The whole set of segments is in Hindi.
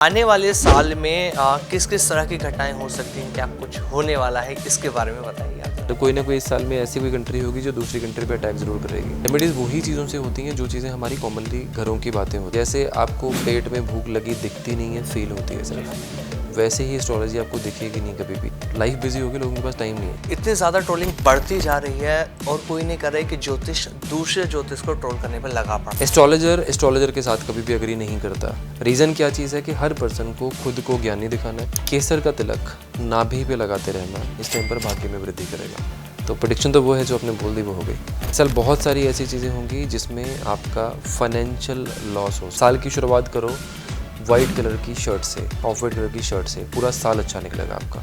आने वाले साल में किस किस तरह की घटनाएं हो सकती हैं, क्या कुछ होने वाला है, इसके बारे में बताइए आप। तो कोई ना कोई इस साल में ऐसी कोई कंट्री होगी जो दूसरी कंट्री पे अटैक जरूर करेगी। रेमेडीज वही चीज़ों से होती हैं जो चीज़ें हमारी कॉमनली घरों की बातें होती हैं। जैसे आपको पेट में भूख लगी दिखती नहीं है, फील होती है सिर्फ, वैसे ही एस्ट्रोलॉजी आपको दिखेगी नहीं कभी भी। लाइफ बिजी होगी, लोगों के पास टाइम नहीं है। इतनी ज़्यादा ट्रोलिंग बढ़ती जा रही है और कोई नहीं कर रहा है कि ज्योतिष दूसरे ज्योतिष को ट्रोल करने पर लगा पड़ा। एस्ट्रोलॉजर के साथ कभी भी एग्री नहीं करता। रीज़न क्या चीज़ है कि हर पर्सन को खुद को ज्ञानी दिखाना है। केसर का तिलक नाभि पे लगाते रहना इस टाइम पर भाग्य में वृद्धि करेगा। तो प्रेडिक्शन तो वो है जो आपने बोल दी वो हो गई। साल बहुत सारी ऐसी चीज़ें होंगी जिसमें आपका फाइनेंशियल लॉस हो। साल की शुरुआत करो वाइट कलर की शर्ट से, ऑफ वाइट कलर की शर्ट से, पूरा साल अच्छा निकलेगा आपका।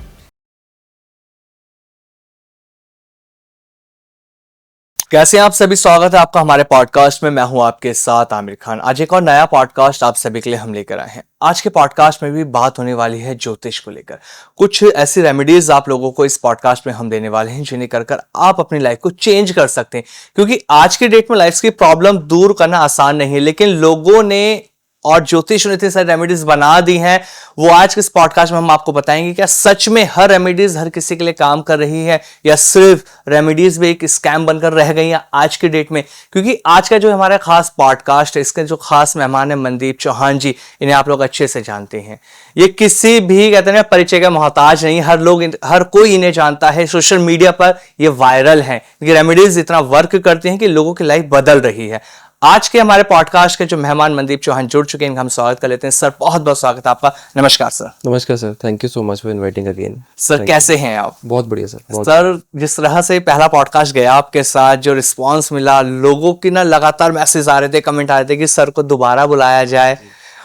कैसे हैं आप सभी, स्वागत है आपका हमारे पॉडकास्ट में। मैं हूं आपके साथ आमिर खान। आज एक और नया पॉडकास्ट आप सभी के लिए हम लेकर आए हैं। आज के पॉडकास्ट में भी बात होने वाली है ज्योतिष को लेकर। कुछ ऐसी रेमेडीज आप लोगों को इस पॉडकास्ट में हम देने वाले हैं जिन्हें कर कर आप अपनी लाइफ को चेंज कर सकते हैं। क्योंकि आज की डेट में लाइफ की प्रॉब्लम दूर करना आसान नहीं है, लेकिन लोगों ने और ज्योतिष ने इतनी सारी रेमेडीज बना दी हैं, वो आज के इस पॉडकास्ट में हम आपको बताएंगे क्या सच में हर रेमेडीज हर किसी के लिए काम कर रही है या सिर्फ रेमेडीज भी एक स्कैम बनकर रह गई हैं आज की डेट में। क्योंकि आज का जो हमारा खास पॉडकास्ट है, इसके जो खास मेहमान है मनदीप चौहान जी, इन्हें आप लोग अच्छे से जानते हैं। ये किसी भी कहते हैं परिचय का मोहताज नहीं, हर कोई इन्हें जानता है। सोशल मीडिया पर ये वायरल है, ये रेमेडीज इतना वर्क करती हैं कि लोगों की लाइफ बदल रही है। आज के हमारे पॉडकास्ट के जो मेहमान मनदीप चौहान जुड़ चुके हैं, इनका हम स्वागत कर लेते हैं। सर बहुत बहुत स्वागत है आपका। नमस्कार सर। नमस्कार sir, thank you so much for inviting again. Sir कैसे हैं आप? बहुत बढ़िया सर। सर जिस तरह से पहला पॉडकास्ट गया आपके साथ, जो रिस्पांस मिला लोगों की ना, लगातार मैसेज आ रहे थे, कमेंट आ रहे थे कि सर को दोबारा बुलाया जाए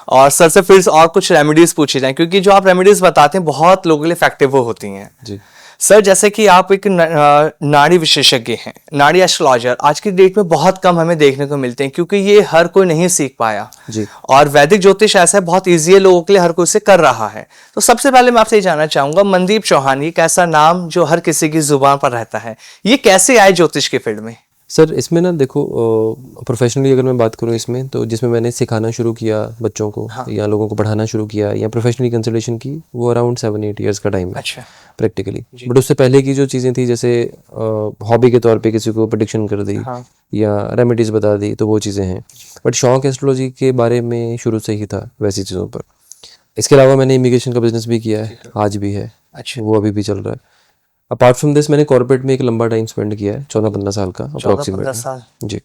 और सर से फिर और कुछ रेमेडीज पूछी जाए, क्योंकि जो आप रेमेडीज बताते हैं बहुत लोगों के लिए इफेक्टिव होती हैं जी सर। जैसे कि आप एक नाड़ी विशेषज्ञ हैं, नाड़ी एस्ट्रोलॉजर आज की डेट में बहुत कम हमें देखने को मिलते हैं, क्योंकि ये हर कोई नहीं सीख पाया जी। और वैदिक ज्योतिष ऐसा है, बहुत ईजी है लोगों के लिए, हर कोई इसे कर रहा है। तो सबसे पहले मैं आपसे ये जानना चाहूंगा, मनदीप चौहान, ये कैसा नाम जो हर किसी की जुबान पर रहता है, ये कैसे आए ज्योतिष के फील्ड में? सर इसमें ना देखो, प्रोफेशनली अगर मैं बात करूं इसमें, तो जिसमें मैंने सिखाना शुरू किया बच्चों को, हाँ, या लोगों को पढ़ाना शुरू किया या प्रोफेशनली कंसल्टेशन की, वो अराउंड 7-8 ईयर्स का टाइम है। अच्छा। प्रैक्टिकली। बट उससे पहले की जो चीज़ें थी, जैसे हॉबी के तौर पे किसी को प्रेडिक्शन कर दी, हाँ, या रेमेडीज बता दी, तो वो चीज़ें हैं। बट शौक एस्ट्रोलॉजी के बारे में शुरू से ही था वैसी चीज़ों पर। इसके अलावा मैंने इमिग्रेशन का बिजनेस भी किया है, आज भी है। अच्छा। वो अभी भी चल रहा है। अपार्ट फ्रॉम दिस मैंने कॉर्पोरेट में एक लंबा टाइम स्पेंड किया है, 14-15 साल का अप्रॉक्सीमेटली जी।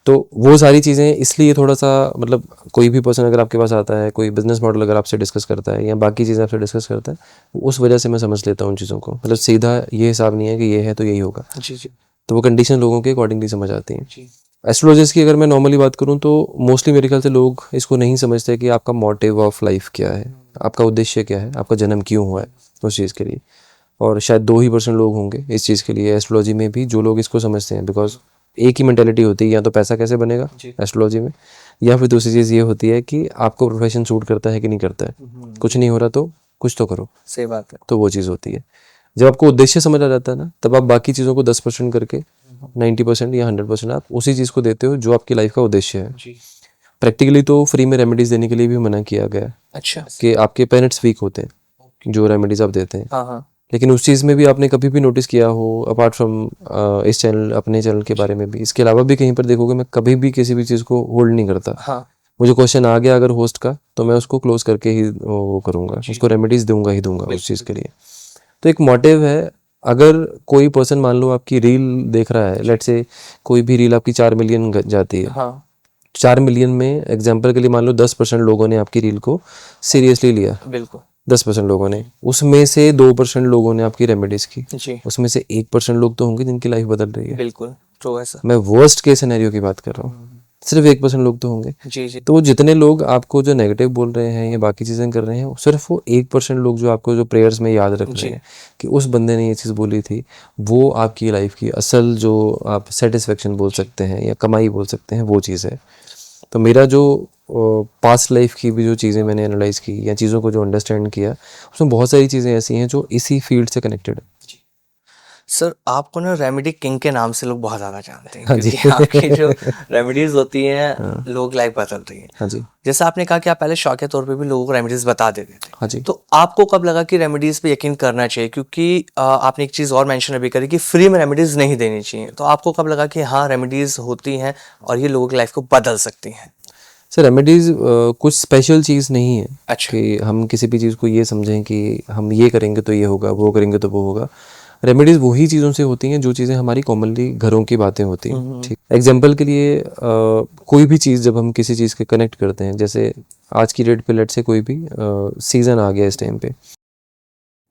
तो वो सारी चीज़ें इसलिए थोड़ा सा, मतलब कोई भी पर्सन अगर आपके पास आता है, कोई बिजनेस मॉडल अगर आपसे डिस्कस करता है या बाकी चीज़ें आपसे डिस्कस करता है, उस वजह से मैं समझ लेता हूँ उन चीज़ों को। मतलब सीधा ये हिसाब नहीं है कि ये है तो यही होगा जी जी। तो वो कंडीशन लोगों के अकॉर्डिंगली समझ आती हैं। एस्ट्रोलॉजिस्ट की अगर मैं नॉर्मली बात करूँ तो मोस्टली मेरे ख्याल से लोग इसको नहीं समझते कि आपका मोटिव ऑफ लाइफ क्या है, आपका उद्देश्य क्या है, आपका जन्म क्यों हुआ है उस चीज़ के लिए। और शायद 2% लोग होंगे इस चीज़ के लिए एस्ट्रोलॉजी में भी जो लोग इसको समझते हैं, बिकॉज एक ही मेंटेलिटी होती है, या तो पैसा कैसे बनेगा एस्ट्रोलॉजी में, या फिर दूसरी चीज़ ये होती है कि आपको प्रोफेशन सूट करता है कि नहीं करता है, कुछ नहीं हो रहा तो कुछ तो करो। सही बात है। तो वो चीज़ होती है। जब आपको उद्देश्य समझ आ जाता है ना, तब आप बाकी चीज़ों को 10% करके 90% या 100% आप उसी चीज़ को देते हो जो आपकी लाइफ का उद्देश्य है। प्रैक्टिकली तो फ्री में रेमेडीज देने के लिए भी मना किया गया है। अच्छा। कि आपके पेरेंट्स वीक होते हैं जो रेमेडीज आप देते हैं। हाँ। लेकिन उस चीज़ में भी आपने कभी भी नोटिस किया हो, अपार्ट फ्रॉम इस चैनल, अपने चैनल के बारे में भी, इसके अलावा भी कहीं पर देखोगे, मैं कभी भी किसी भी चीज़ को होल्ड नहीं करता। हाँ। मुझे क्वेश्चन आ गया अगर होस्ट का, तो मैं उसको क्लोज करके ही वो करूँगा, उसको रेमेडीज दूंगा ही दूंगा उस चीज़ के लिए। तो एक मोटिव है। अगर कोई पर्सन मान लो आपकी रील देख रहा है, लेट से कोई भी रील आपकी 4 मिलियन जाती है, हाँ, 4 मिलियन में एग्जाम्पल के लिए मान लो 10% लोगों ने आपकी रील को सीरियसली लिया, बिल्कुल 10% लोगों ने, उसमें से 2% लोगों ने आपकी रेमेडीज की जी। उसमें से 1% लोग तो होंगे जिनकी लाइफ बदल रही है। बिल्कुल तो ऐसा, मैं वर्स्ट केस सिनेरियो की बात कर रहा हूँ, सिर्फ 1% लोग तो होंगे जी जी। तो जितने लोग आपको जो नेगेटिव बोल रहे हैं या बाकी चीजें कर रहे हैं, सिर्फ वो 1% लोग जो आपको जो प्रेयर्स में याद रख रहे हैं कि उस बंदे ने ये चीज़ बोली थी, वो आपकी लाइफ की असल जो आप सेटिस्फेक्शन बोल सकते हैं या कमाई बोल सकते हैं, वो चीज़ है। तो मेरा जो पास्ट लाइफ की भी जो चीज़ें मैंने एनालाइज की या चीज़ों को जो अंडरस्टैंड किया, उसमें बहुत सारी चीज़ें ऐसी हैं जो इसी फील्ड से कनेक्टेड है। सर आपको ना रेमेडी किंग के नाम से लोग बहुत ज़्यादा जानते हैं, हाँ जी। क्योंकि आपकी जो रेमेडीज़ होती हैं लोग लाइफ बदल रही है। हाँ जी। जैसे आपने कहा कि आप पहले शौकिया तौर पे भी लोगों को रेमेडीज़ बता देते थे, हाँ जी। तो आपको कब लगा कि रेमेडीज़ पे यकीन करना चाहिए? क्योंकि आपने एक चीज़ और मेंशन अभी करी कि फ्री में रेमेडीज़ नहीं देनी चाहिए, तो आपको कब लगा कि हाँ रेमेडीज़ होती हैं और ये लोगों की लाइफ को बदल सकती हैं? सर रेमेडीज़ कुछ स्पेशल चीज़ नहीं है अच्छा। कि हम किसी भी चीज़ को ये समझें कि हम ये करेंगे तो ये होगा, वो करेंगे तो वो होगा। रेमेडीज़ वही चीज़ों से होती हैं जो चीज़ें हमारी कॉमनली घरों की बातें होती हैं। ठीक, एग्जांपल के लिए कोई भी चीज़ जब हम किसी चीज़ के कनेक्ट करते हैं, जैसे आज की डेट पे लेट से कोई भी सीज़न आ गया इस टाइम पे,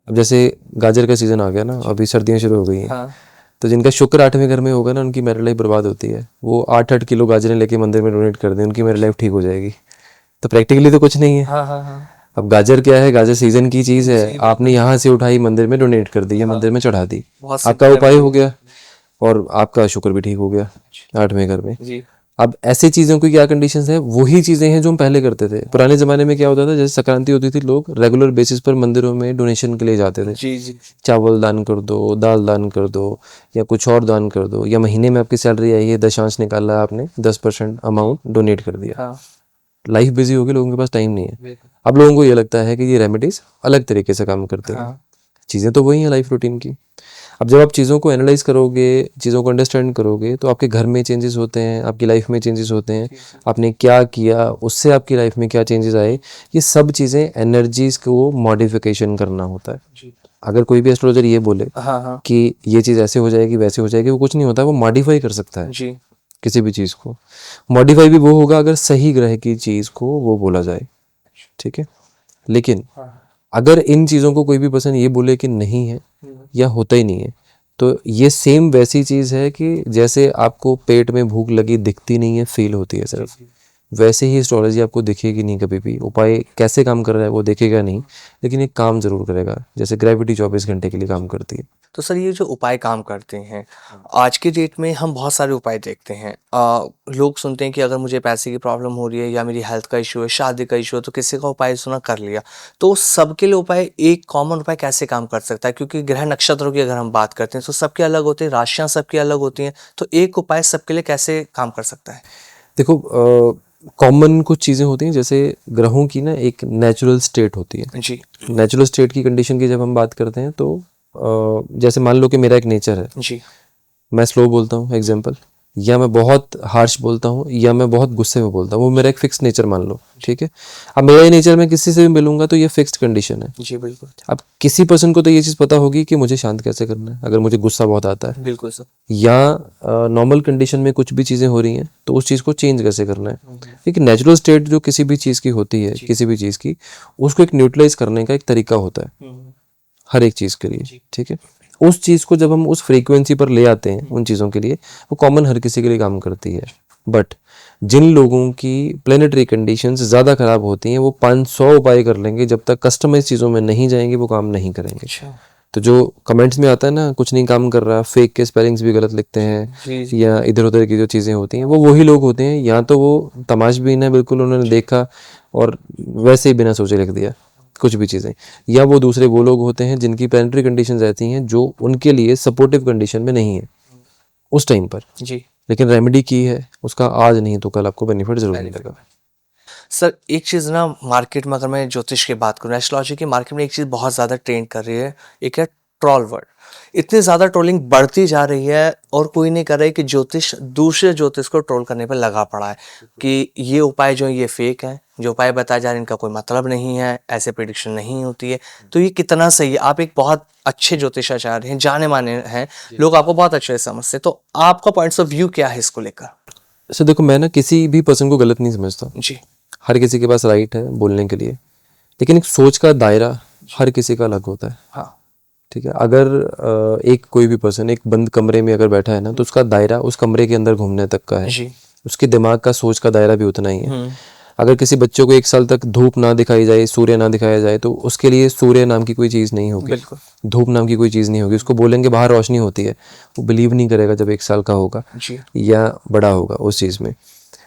अब जैसे गाजर का सीज़न आ गया ना, अभी सर्दियाँ शुरू हो गई हैं। हाँ। तो जिनका शुक्र 8वें घर में होगा ना, उनकी मैरिड लाइफ बर्बाद होती है। वो 8-8 किलो गाजरें लेके मंदिर में डोनेट कर दें, उनकी मैरिड लाइफ ठीक हो जाएगी। तो प्रैक्टिकली तो कुछ नहीं है। हाँ हाँ हाँ। अब गाजर क्या है, गाजर सीजन की चीज़ है, आपने यहाँ से उठाई मंदिर में डोनेट कर दी या मंदिर में चढ़ा दी, बहुत आपका उपाय हो गया और आपका शुक्र भी ठीक हो गया 8वें घर में। जी। अब ऐसी चीज़ों की क्या कंडीशंस है, वही चीज़ें हैं जो हम पहले करते थे। पुराने ज़माने में क्या होता था, जैसे संक्रांति होती थी, लोग रेगुलर बेसिस पर मंदिरों में डोनेशन के लिए जाते थे। जी जी। चावल दान कर दो, दाल दान कर दो, या कुछ और दान कर दो, या महीने में आपकी सैलरी आई है, दशांश निकाला आपने, 10% अमाउंट डोनेट कर दिया। हाँ। लाइफ बिजी हो गई, लोगों के पास टाइम नहीं है। अब लोगों को ये लगता है कि ये रेमेडीज अलग तरीके से काम करते हैं। हाँ। चीज़ें तो वही हैं लाइफ रूटीन की। अब जब आप चीज़ों को एनालाइज करोगे, चीज़ों को अंडरस्टैंड करोगे, तो आपके घर में चेंजेस होते हैं, आपकी लाइफ में चेंजेस होते हैं, आपने क्या किया उससे आपकी लाइफ में क्या चेंजेस आए, ये सब चीज़ें एनर्जीज को मॉडिफिकेशन करना होता है। अगर कोई भी एस्ट्रोलॉजर ये बोले हाँ हाँ। कि ये चीज़ ऐसे हो जाएगी, वैसे हो जाएगी, वो कुछ नहीं होता, वो मॉडिफाई कर सकता है जी। किसी भी चीज़ को। मॉडिफाई भी वो होगा अगर सही ग्रह की चीज़ को वो बोला जाए, ठीक है। लेकिन अगर इन चीज़ों को कोई भी पर्सन ये बोले कि नहीं है या होता ही नहीं है, तो ये सेम वैसी चीज़ है कि जैसे आपको पेट में भूख लगी दिखती नहीं है, फील होती है सिर्फ, वैसे ही एस्ट्रोलॉजी आपको दिखेगी नहीं कभी भी। उपाय कैसे काम कर रहा है वो देखेगा नहीं, लेकिन एक काम ज़रूर करेगा। जैसे ग्रेविटी 24 घंटे के लिए काम करती है। तो सर ये जो उपाय काम करते हैं, आज की डेट में हम बहुत सारे उपाय देखते हैं। लोग सुनते हैं कि अगर मुझे पैसे की प्रॉब्लम हो रही है या मेरी हेल्थ का इशू है, शादी का इशू है, तो किसी का उपाय सुना कर लिया। तो सबके लिए उपाय, एक कॉमन उपाय कैसे काम कर सकता है? क्योंकि ग्रह नक्षत्रों की अगर हम बात करते हैं तो सबके अलग होते हैं, राशियाँ सबकी अलग होती हैं, तो एक उपाय सबके लिए कैसे काम कर सकता है? देखो, कॉमन कुछ चीज़ें होती हैं, जैसे ग्रहों की ना एक नेचुरल स्टेट होती है। जी। नेचुरल स्टेट की कंडीशन की जब हम बात करते हैं तो जैसे मान लो कि मेरा एक नेचर है, जी। मैं स्लो बोलता हूँ एग्जांपल, या मैं बहुत हार्श बोलता हूँ, या मैं बहुत गुस्से में बोलता हूँ, वो मेरा एक फिक्स नेचर मान लो, ठीक है। अब मेरा ये नेचर मैं किसी से भी मिलूंगा तो ये फिक्स्ड कंडीशन है। जी बिल्कुल। अब किसी पर्सन को तो ये चीज़ पता होगी कि मुझे शांत कैसे करना है अगर मुझे गुस्सा बहुत आता है, बिल्कुल सर। या नॉर्मल कंडीशन में कुछ भी चीज़ें हो रही हैं तो उस चीज़ को चेंज कैसे करना है। लेकिन नेचुरल स्टेट जो किसी भी चीज़ की होती है, किसी भी चीज़ की, उसको एक न्यूट्रलाइज करने का एक तरीका होता है हर एक चीज़ के लिए, ठीक है। उस चीज़ को जब हम उस फ्रीक्वेंसी पर ले आते हैं उन चीज़ों के लिए, वो कॉमन हर किसी के लिए काम करती है। बट जिन लोगों की प्लेनेटरी कंडीशंस ज़्यादा ख़राब होती हैं, वो 500 उपाय कर लेंगे, जब तक कस्टमाइज चीज़ों में नहीं जाएंगे वो काम नहीं करेंगे। तो जो कमेंट्स में आता है ना, कुछ नहीं काम कर रहा, फेक के स्पेलिंग्स भी गलत लिखते हैं, या इधर उधर की जो चीज़ें होती हैं, वो वही लोग होते हैं, या तो वो तमाशबीन है बिल्कुल, उन्होंने देखा और वैसे ही बिना सोचे लिख दिया कुछ भी चीज़ें, या वो दूसरे वो लोग होते हैं जिनकी प्लानिटरी कंडीशंस ऐसी हैं जो उनके लिए सपोर्टिव कंडीशन में नहीं है उस टाइम पर। जी। लेकिन रेमेडी की है, उसका आज नहीं तो कल आपको बेनिफिट जरूर मिलेगा। सर एक चीज़ ना, मार्केट में अगर मैं ज्योतिष की बात करूँ, एस्ट्रोलॉजी की मार्केट में एक चीज़ बहुत ज़्यादा ट्रेंड कर रही है, एक है ट्रोल वर्ड। इतनी ज़्यादा ट्रोलिंग बढ़ती जा रही है और कोई नहीं कर रहा है कि ज्योतिष दूसरे ज्योतिष को ट्रोल करने पर लगा पड़ा है कि ये उपाय जो है ये फेक है, जो उपाय बताए जा रहे हैं इनका कोई मतलब नहीं है, ऐसे प्रिडिक्शन नहीं होती है। तो ये कितना सही है? आप एक बहुत अच्छे ज्योतिषाचार्य हैं, जाने माने हैं, लोग आपको बहुत अच्छे से समझते हैं, तो आपका पॉइंट्स ऑफ व्यू क्या है इसको लेकर? सर देखो, मैं ना किसी भी पर्सन को गलत नहीं समझता जी। हर किसी के पास राइट है बोलने के लिए, लेकिन एक सोच का दायरा हर किसी का अलग होता है। हाँ। ठीक है। अगर एक कोई भी पर्सन एक बंद कमरे में अगर बैठा है ना, तो उसका दायरा उस कमरे के अंदर घूमने तक का है जी। उसके दिमाग का सोच का दायरा भी उतना ही है। अगर किसी बच्चे को 1 साल तक धूप ना दिखाई जाए, सूर्य ना दिखाया जाए, तो उसके लिए सूर्य नाम की कोई चीज़ नहीं होगी, धूप नाम की कोई चीज़ नहीं होगी। उसको बोलेंगे बाहर रोशनी होती है, वो बिलीव नहीं करेगा जब 1 साल का होगा या बड़ा होगा उस चीज़ में।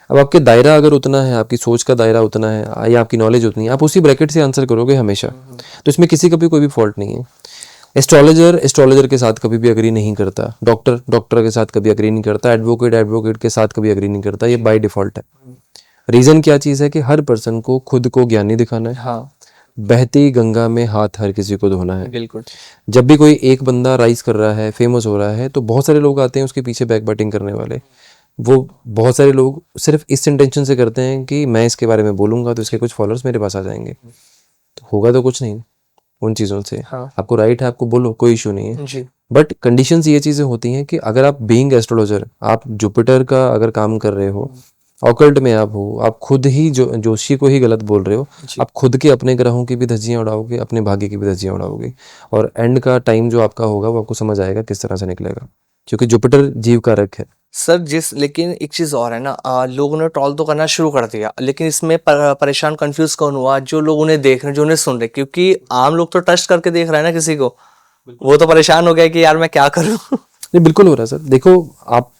अब आपके दायरा अगर उतना है, आपकी सोच का दायरा उतना है, या आपकी नॉलेज उतनी है, आप उसी ब्रैकेट से आंसर करोगे हमेशा। तो इसमें किसी का भी कोई भी फॉल्ट नहीं है। एस्ट्रोलॉजर के साथ कभी भी अग्री नहीं करता, डॉक्टर के साथ कभी अग्री नहीं करता, एडवोकेट के साथ कभी अग्री नहीं करता, ये बाय डिफॉल्ट है। रीजन क्या चीज़ है कि हर पर्सन को खुद को ज्ञानी दिखाना है। हाँ, बहती गंगा में हाथ हर किसी को धोना है। बिल्कुल। जब भी कोई एक बंदा राइज कर रहा है, फेमस हो रहा है, तो बहुत सारे लोग आते हैं उसके पीछे बैक बैटिंग करने वाले। वो बहुत सारे लोग सिर्फ इस इंटेंशन से करते हैं कि मैं इसके बारे में बोलूंगा तो इसके कुछ फॉलोअर्स मेरे पास आ जाएंगे, तो होगा तो कुछ नहीं उन चीज़ों से। हाँ, आपको राइट है, आपको बोलो, कोई इशू नहीं है। जी, बट कंडीशंस ये चीज़ें होती हैं कि अगर आप बीइंग एस्ट्रोलॉजर, आप जुपिटर का अगर काम कर रहे हो, ऑकल्ट में आप हो, आप खुद ही जोशी को ही गलत बोल रहे हो, आप खुद के अपने ग्रहों की भी धज्जियां उड़ाओगे, अपने भाग्य की भी धज्जियां उड़ाओगे, और एंड का टाइम जो आपका होगा वो आपको समझ आएगा किस तरह से निकलेगा, क्योंकि जुपिटर जीव कारक है। सर लेकिन एक चीज़ और है ना, लोगों ने ट्रोल तो करना शुरू कर दिया, लेकिन इसमें परेशान कंफ्यूज कौन हुआ? जो लोग उन्हें देख रहे हैं, जो उन्हें सुन रहे, क्योंकि आम लोग तो ट्रस्ट करके देख रहे हैं ना किसी को, वो तो परेशान हो गया कि यार मैं क्या करूं। नहीं, बिल्कुल हो रहा है सर। देखो, आप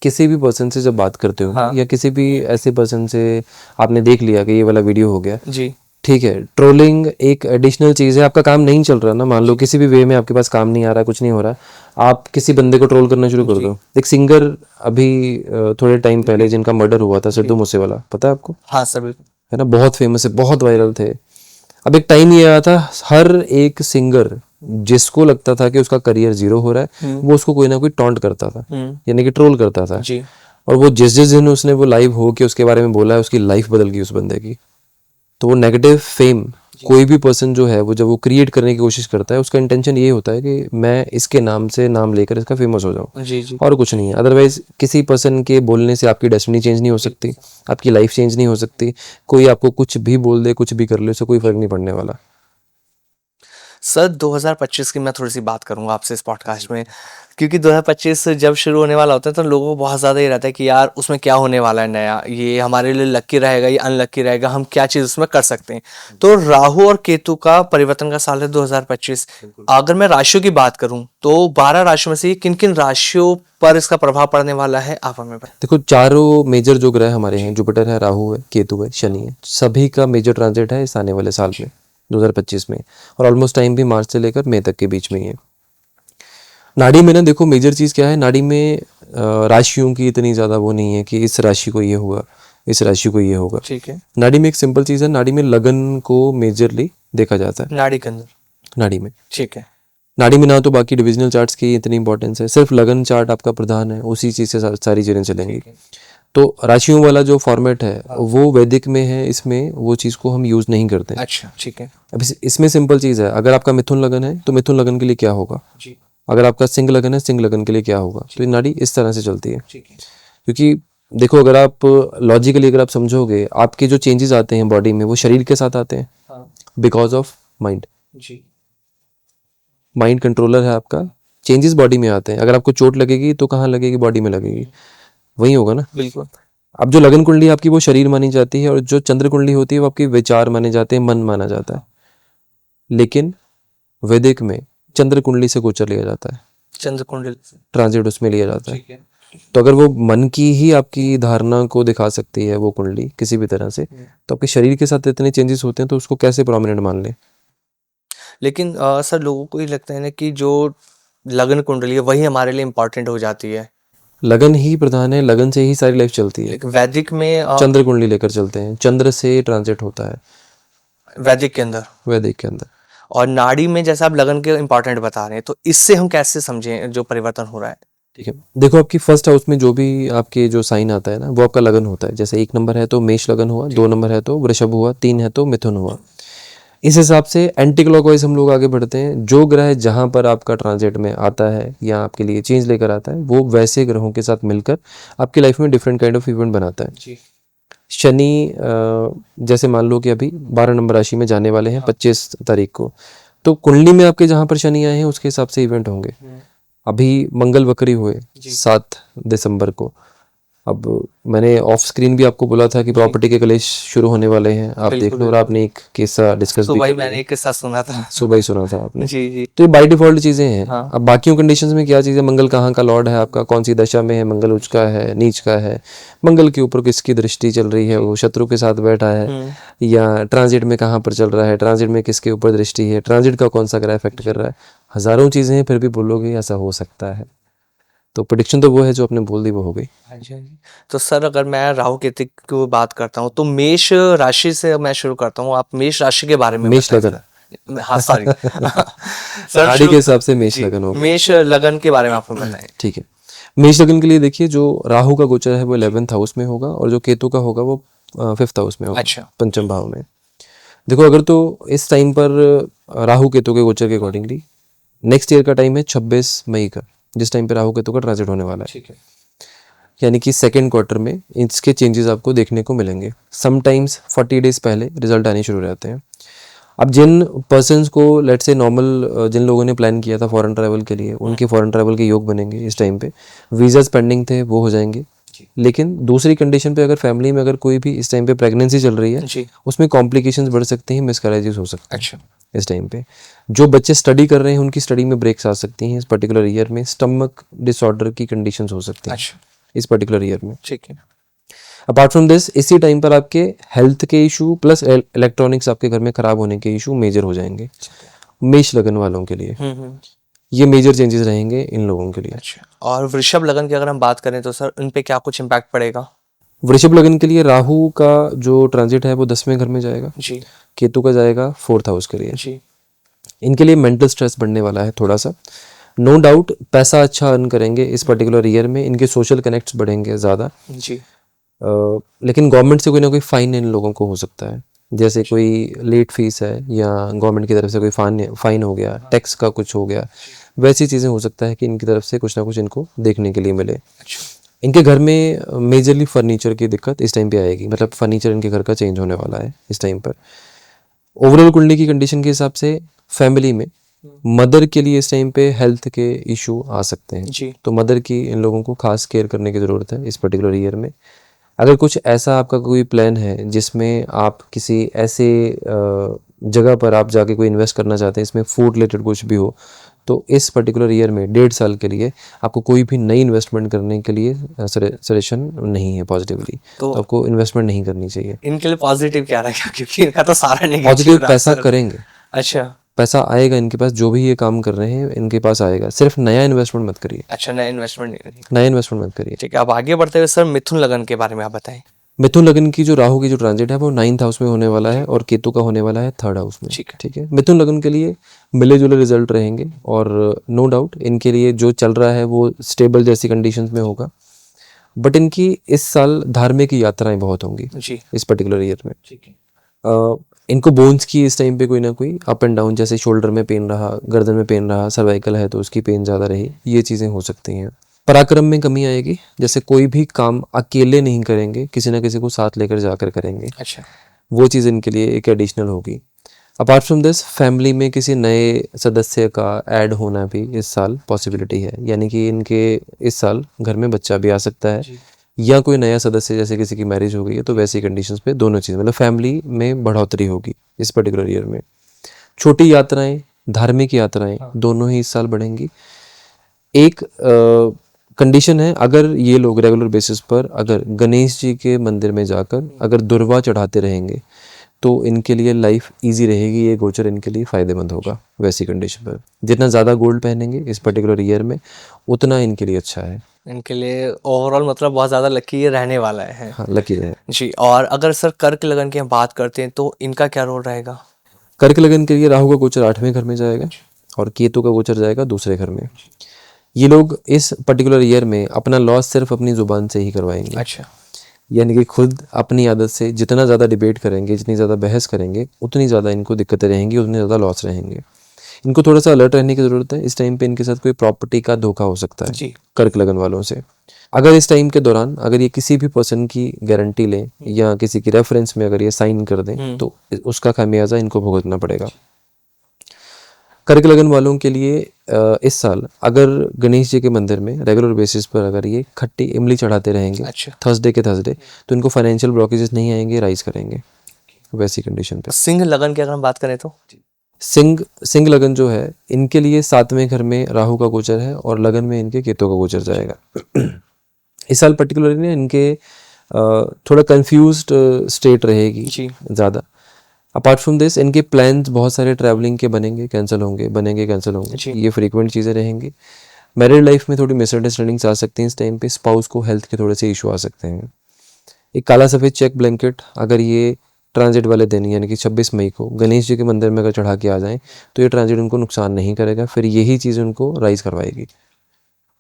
किसी भी पर्सन से जब बात करते हो, हाँ, या किसी भी ऐसे पर्सन से आपने देख लिया कि ये वाला वीडियो हो गया, जी, ठीक है, ट्रोलिंग एक एडिशनल चीज़ है। आपका काम नहीं चल रहा ना, मान लो किसी भी वे में आपके पास काम नहीं आ रहा, कुछ नहीं हो रहा, आप किसी बंदे को ट्रोल करना शुरू कर दो। एक सिंगर अभी थोड़े टाइम पहले जिनका मर्डर हुआ था, सिद्धू मूसेवाला, पता है आपको? हाँ सर, बिल्कुल। है ना, बहुत फेमस है, बहुत वायरल थे। अब एक टाइम ये आया था, हर एक सिंगर जिसको लगता था कि उसका करियर जीरो हो रहा है, वो उसको कोई ना कोई टॉन्ट करता था, यानी कि ट्रोल करता था। जी, और वो जिस जिस दिन उसने वो लाइव हो के उसके बारे में बोला है, उसकी लाइफ बदल गई उस बंदे की। तो वो नेगेटिव फेम, कोई भी पर्सन जो है वो जब वो क्रिएट करने की कोशिश करता है, उसका इंटेंशन ये होता है कि मैं इसके नाम से नाम लेकर इसका फेमस हो जाऊं, जी, जी, और कुछ नहीं है। अदरवाइज किसी पर्सन के बोलने से आपकी डेस्टिनी चेंज नहीं हो सकती, आपकी लाइफ चेंज नहीं हो सकती। कोई आपको कुछ भी बोल दे, कुछ भी कर ले, उससे कोई फर्क नहीं पड़ने वाला। सर 2025 की मैं थोड़ी सी बात करूंगा आपसे इस पॉडकास्ट में, क्योंकि 2025 जब शुरू होने वाला होता है तो लोगों को बहुत ज़्यादा ये रहता है कि यार उसमें क्या होने वाला है नया, ये हमारे लिए लक्की रहेगा, ये अनलक्की रहेगा, हम क्या चीज़ उसमें कर सकते हैं। तो राहु और केतु का परिवर्तन का साल है 2025। अगर मैं राशियों की बात करूं तो 12 राशियों में से किन किन राशियों पर इसका प्रभाव पड़ने वाला है, आप हमें बताएं। देखो, चारों मेजर जो ग्रह हमारे हैं, जुपिटर है, राहु है, केतु है, शनि है, सभी का मेजर ट्रांजिट है इस आने वाले साल में 2025 में। और ऑलमोस्ट टाइम भी मार्च से लेकर मई तक के बीच में ही है। नाड़ी में ना, देखो मेजर चीज़ क्या है, नाड़ी में राशियों की इतनी ज़्यादा वो नहीं है कि इस राशि को ये होगा, इस राशि को ये होगा। ठीक है, नाड़ी में एक सिंपल चीज़ है, नाड़ी में लगन को मेजरली देखा जाता है। नाड़ी के अंदर, नाड़ी में, ठीक है, नाड़ी में ना तो बाकी डिविजनल चार्ट्स की इतनी इंपॉर्टेंस है, सिर्फ लगन चार्ट आपका प्रधान है, उसी चीज़ से सारी चीज़ें चलेंगी। तो राशियों वाला जो फॉर्मेट है वो वैदिक में है, इसमें वो चीज़ को हम यूज़ नहीं करते। अच्छा, ठीक है, अब इसमें सिंपल चीज़ है, अगर आपका मिथुन लगन है तो मिथुन लगन के लिए क्या होगा, जी, अगर आपका सिंह लगन है, सिंह लगन के लिए क्या होगा। तो ये नाड़ी इस तरह से चलती है। ठीक है, क्योंकि देखो, अगर आप लॉजिकली अगर आप समझोगे, आपके जो चेंजेस आते हैं बॉडी में वो शरीर के साथ आते हैं, हाँ, बिकॉज ऑफ माइंड। जी, माइंड कंट्रोलर है आपका, चेंजेस बॉडी में आते हैं। अगर आपको चोट लगेगी तो कहाँ लगेगी, बॉडी में लगेगी, वही होगा ना। बिल्कुल, अब जो लगन कुंडली आपकी वो शरीर मानी जाती है, और जो चंद्र कुंडली होती है वो आपकी विचार माने जाते हैं, मन माना जाता है। लेकिन वैदिक में चंद्र कुंडली से गोचर लिया जाता है, चंद्र कुंडल, ट्रांजिट उसमें लिया जाता है। ठीक है, तो अगर वो मन की ही आपकी धारणा को दिखा सकती है वो कुंडली किसी भी तरह से, तो आपके शरीर के साथ इतने चेंजेस होते हैं, तो उसको कैसे प्रोमिनेंट मान ले। लेकिन सर लोगों को ये लगता है ना कि जो लगन कुंडली है वही हमारे लिए इम्पोर्टेंट हो जाती है। लगन ही प्रधान है, लगन से ही सारी लाइफ चलती है। लेकिन वैदिक में चंद्र कुंडली लेकर चलते हैं, चंद्र से ट्रांजिट होता है वैदिक के अंदर, वैदिक के अंदर। और नाड़ी में जैसे आप लगन के इम्पोर्टेंट बता रहे हैं, तो इससे हम कैसे समझें जो परिवर्तन हो रहा है। ठीक है, देखो आपकी फर्स्ट हाउस में जो भी आपके जो साइन आता है ना, वो आपका लगन होता है। जैसे 1 नंबर है तो मेष लगन हुआ, 2 नंबर है तो वृषभ हुआ, 3 है तो मिथुन हुआ। इस हिसाब से एंटी क्लॉकवाइज हम लोग आगे बढ़ते हैं। जो ग्रह जहां पर आपका ट्रांजिट में आता है या आपके लिए चेंज लेकर आता है, वो वैसे ग्रहों के साथ मिलकर आपकी लाइफ में डिफरेंट काइंड ऑफ इवेंट बनाता है। जी, शनि जैसे मान लो कि अभी 12 नंबर राशि में जाने वाले हैं 25 तारीख को, तो कुंडली में आपके जहां पर शनि आए हैं उसके हिसाब से इवेंट होंगे। अभी मंगल वक्री हुए 7 दिसंबर को, अब मैंने ऑफ स्क्रीन भी आपको बोला था कि प्रॉपर्टी के कलेश शुरू होने वाले हैं, आप देख लो, और आपने एक किस्सा डिस्कस भी भाई मैंने एक किस्सा सुना था, सुबह ही सुना था आपने। जी जी। तो ये बाय डिफॉल्ट चीजें हैं। अब बाकियों कंडीशंस में क्या चीज़ है, मंगल कहाँ का लॉर्ड है आपका, कौन सी दशा में है, मंगल उच्च का है, नीच का है, मंगल के ऊपर किसकी दृष्टि चल रही है, वो शत्रु के साथ बैठा है, या ट्रांजिट में कहाँ पर चल रहा है, ट्रांजिट में किसके ऊपर दृष्टि है, ट्रांजिट का कौन सा ग्रह इफेक्ट कर रहा है, हजारों चीजें हैं, फिर भी बोलोगे ऐसा हो सकता है। तो प्रेडिक्शन तो वो है जो आपने बोल दी वो हो गई। हाँ जी। तो सर अगर मैं राहु केतु की बात करता हूँ तो मेष राशि से मैं शुरू करता हूँ, आप मेष राशि के बारे में मेष लगन, हाँ सॉरी सर गाड़ी के हिसाब से मेष लगन होगा। मेष लगन के बारे में आपको बताएं। ठीक है, मेष लगन के लिए देखिए, जो राहु का गोचर है वो 11th हाउस में होगा, और जो केतु का होगा वो 5th हाउस में होगा। अच्छा। पंचम भाव में। देखो, अगर तो इस टाइम पर राहु केतु के गोचर के अकॉर्डिंगली नेक्स्ट ईयर का टाइम है 26 मई का, जिस टाइम पे राहु केतु का ट्रांजिट होने वाला है। ठीक है। यानी कि सेकेंड क्वार्टर में इसके चेंजेस आपको देखने को मिलेंगे। समटाइम्स 40 डेज पहले रिजल्ट आने शुरू रहते हैं। अब जिन पर्सन्स को लेट से नॉर्मल, जिन लोगों ने प्लान किया था फॉरेन ट्रैवल के लिए, उनके फॉरेन ट्रैवल के योग बनेंगे इस टाइम पे। वीज़ाज पेंडिंग थे वो हो जाएंगे। लेकिन दूसरी कंडीशन पे, अगर फैमिली में अगर कोई भी इस टाइम पे प्रेगनेंसी चल रही है, उसमें कॉम्प्लिकेशंस बढ़ सकते हैं, मिसकैरेजेस हो सकते हैं। अच्छा। इस टाइम पे जो बच्चे स्टडी कर रहे हैं उनकी स्टडी में ब्रेक्स आ सकती हैं इस पर्टिकुलर ईयर में। स्टमक डिसऑर्डर की कंडीशंस हो सकती हैं इस पर्टिकुलर ईयर में। ठीक है। अपार्ट फ्रॉम दिस, इसी टाइम पर आपके हेल्थ के इशू प्लस इलेक्ट्रॉनिक्स आपके घर में खराब होने के इशू मेजर हो जाएंगे मेष लगन वालों के लिए। ये मेजर चेंजेस रहेंगे इन लोगों के लिए। अच्छा। और वृषभ लगन की अगर हम बात करें तो सर उन पे क्या कुछ इम्पैक्ट पड़ेगा? वृषभ लगन के लिए राहु का जो ट्रांजिट है वो 10वें घर में जाएगा जी। केतु का जाएगा 4th हाउस के लिए जी। इनके लिए मेंटल स्ट्रेस बढ़ने वाला है थोड़ा सा। नो डाउट पैसा अच्छा अर्न करेंगे इस पर्टिकुलर ईयर में, इनके सोशल कनेक्ट्स बढ़ेंगे ज़्यादा जी। लेकिन गवर्नमेंट से कोई ना कोई फाइन इन लोगों को हो सकता है, जैसे कोई लेट फीस है या गवर्नमेंट की तरफ से कोई फाइन हो गया, टैक्स का कुछ हो गया, वैसी चीज़ें हो सकता है कि इनकी तरफ से कुछ ना कुछ इनको देखने के लिए मिले। इनके घर में मेजरली फर्नीचर की दिक्कत इस टाइम पे आएगी, मतलब फर्नीचर इनके घर का चेंज होने वाला है इस टाइम पर। ओवरऑल कुंडली की कंडीशन के हिसाब से फैमिली में मदर के लिए इस टाइम पे हेल्थ के इशू आ सकते हैं जी। तो मदर की इन लोगों को खास केयर करने की ज़रूरत है इस पर्टिकुलर ईयर में। अगर कुछ ऐसा आपका कोई प्लान है जिसमें आप किसी ऐसे जगह पर आप जाके कोई इन्वेस्ट करना चाहते हैं, इसमें फूड रिलेटेड कुछ भी हो, तो इस पर्टिकुलर ईयर में 1.5 साल के लिए आपको कोई भी नई इन्वेस्टमेंट करने के लिए सजेशन नहीं है पॉजिटिवली, तो आपको इन्वेस्टमेंट नहीं करनी चाहिए। इनके लिए पॉजिटिव क्या रहेगा, क्योंकि इनका तो सारा नेगेटिव पॉजिटिव पैसा करेंगे। अच्छा। पैसा आएगा इनके पास, जो भी ये काम कर रहे हैं इनके पास आएगा, सिर्फ नया इन्वेस्टमेंट मत करिए। अच्छा, नया इन्वेस्टमेंट नहीं करिए। नया इन्वेस्टमेंट मत करिए। ठीक है, अब आगे बढ़ते हुए सर मिथुन लगन के बारे में आप बताएं। मिथुन लगन की जो राहु की जो ट्रांजिट है वो 9th हाउस में होने वाला है और केतु का होने वाला है 3rd हाउस में। ठीक है। मिथुन लगन के लिए मिले जुले रिजल्ट रहेंगे और नो डाउट इनके लिए जो चल रहा है वो स्टेबल जैसी कंडीशंस में होगा, बट इनकी इस साल धार्मिक यात्राएं बहुत होंगी इस पर्टिकुलर ईयर में। इनको बोन्स की इस टाइम पे कोई ना कोई अप एंड डाउन, जैसे शोल्डर में पेन रहा, गर्दन में पेन रहा, सर्वाइकल है तो उसकी पेन ज़्यादा रही, ये चीज़ें हो सकती हैं। पराक्रम में कमी आएगी, जैसे कोई भी काम अकेले नहीं करेंगे, किसी ना किसी को साथ लेकर जाकर करेंगे। अच्छा। वो चीज़ इनके लिए एक एडिशनल होगी। अपार्ट फ्रॉम दिस, फैमिली में किसी नए सदस्य का ऐड होना भी इस साल पॉसिबिलिटी है, यानी कि इनके इस साल घर में बच्चा भी आ सकता है या कोई नया सदस्य, जैसे किसी की मैरिज हो गई है तो वैसी कंडीशंस पे दोनों चीज़, मतलब फैमिली में बढ़ोतरी होगी इस पर्टिकुलर ईयर में। छोटी यात्राएं, धार्मिक यात्राएं दोनों ही इस साल बढ़ेंगी। एक कंडीशन है, अगर ये लोग रेगुलर बेसिस पर अगर गणेश जी के मंदिर में जाकर अगर दुर्वा चढ़ाते रहेंगे तो इनके लिए लाइफ इजी रहेगी, ये गोचर इनके लिए फ़ायदेमंद होगा वैसी कंडीशन पर। जितना ज़्यादा गोल्ड पहनेंगे इस पर्टिकुलर ईयर में उतना इनके लिए अच्छा है, इनके लिए ओवरऑल मतलब बहुत ज़्यादा लकी रहने वाला है। हाँ, लकी है जी। और अगर सर कर्क लगन की हम बात करते हैं तो इनका क्या रोल रहेगा? कर्क लगन के लिए राहु का गोचर 8वें घर में जाएगा और केतु का गोचर जाएगा 2रे घर में। ये लोग इस पर्टिकुलर ईयर में अपना लॉस सिर्फ अपनी ज़ुबान से ही करवाएंगे। अच्छा। यानी कि खुद अपनी आदत से जितना ज़्यादा डिबेट करेंगे, जितनी ज़्यादा बहस करेंगे, उतनी ज़्यादा इनको दिक्कतें रहेंगी, उतने ज़्यादा लॉस रहेंगे। इनको थोड़ा सा अलर्ट रहने की ज़रूरत है। इस टाइम पे इनके साथ कोई प्रॉपर्टी का धोखा हो सकता है कर्क लगन वालों से। अगर इस टाइम के दौरान अगर ये किसी भी पर्सन की गारंटी लें या किसी की रेफरेंस में अगर ये साइन कर दें तो उसका खामियाजा इनको भुगतना पड़ेगा। कर्क लगन वालों के लिए इस साल अगर गणेश जी के मंदिर में रेगुलर बेसिस पर अगर ये खट्टी इमली चढ़ाते रहेंगे थर्सडे के थर्सडे, तो इनको फाइनेंशियल ब्लॉकेजेस नहीं आएंगे, राइज करेंगे वैसी कंडीशन पे। सिंह लगन की अगर हम बात करें तो सिंह लगन जो है इनके लिए 7वें घर में राहु का गोचर है और लगन में इनके केतु का गोचर जाएगा। इस साल पर्टिकुलरली इनके थोड़ा कंफ्यूज्ड स्टेट रहेगी ज़्यादा। अपार्ट फ्रॉम दिस इनके प्लान्स बहुत सारे ट्रैवलिंग के बनेंगे कैंसिल होंगे, बनेंगे कैंसिल होंगे, ये फ्रीक्वेंट चीज़ें रहेंगी। मैरिड लाइफ में थोड़ी मिसअंडरस्टैंडिंग्स आ सकती हैं इस टाइम पे, स्पाउस को हेल्थ के थोड़े से इशू आ सकते हैं। एक काला सफ़ेद चेक ब्लैंकेट अगर ये ट्रांजिट वाले दिन यानी कि 26 मई को गणेश जी के मंदिर में अगर चढ़ा के आ जाएं तो ये ट्रांजिट उनको नुकसान नहीं करेगा, फिर यही चीज़ उनको राइज करवाएगी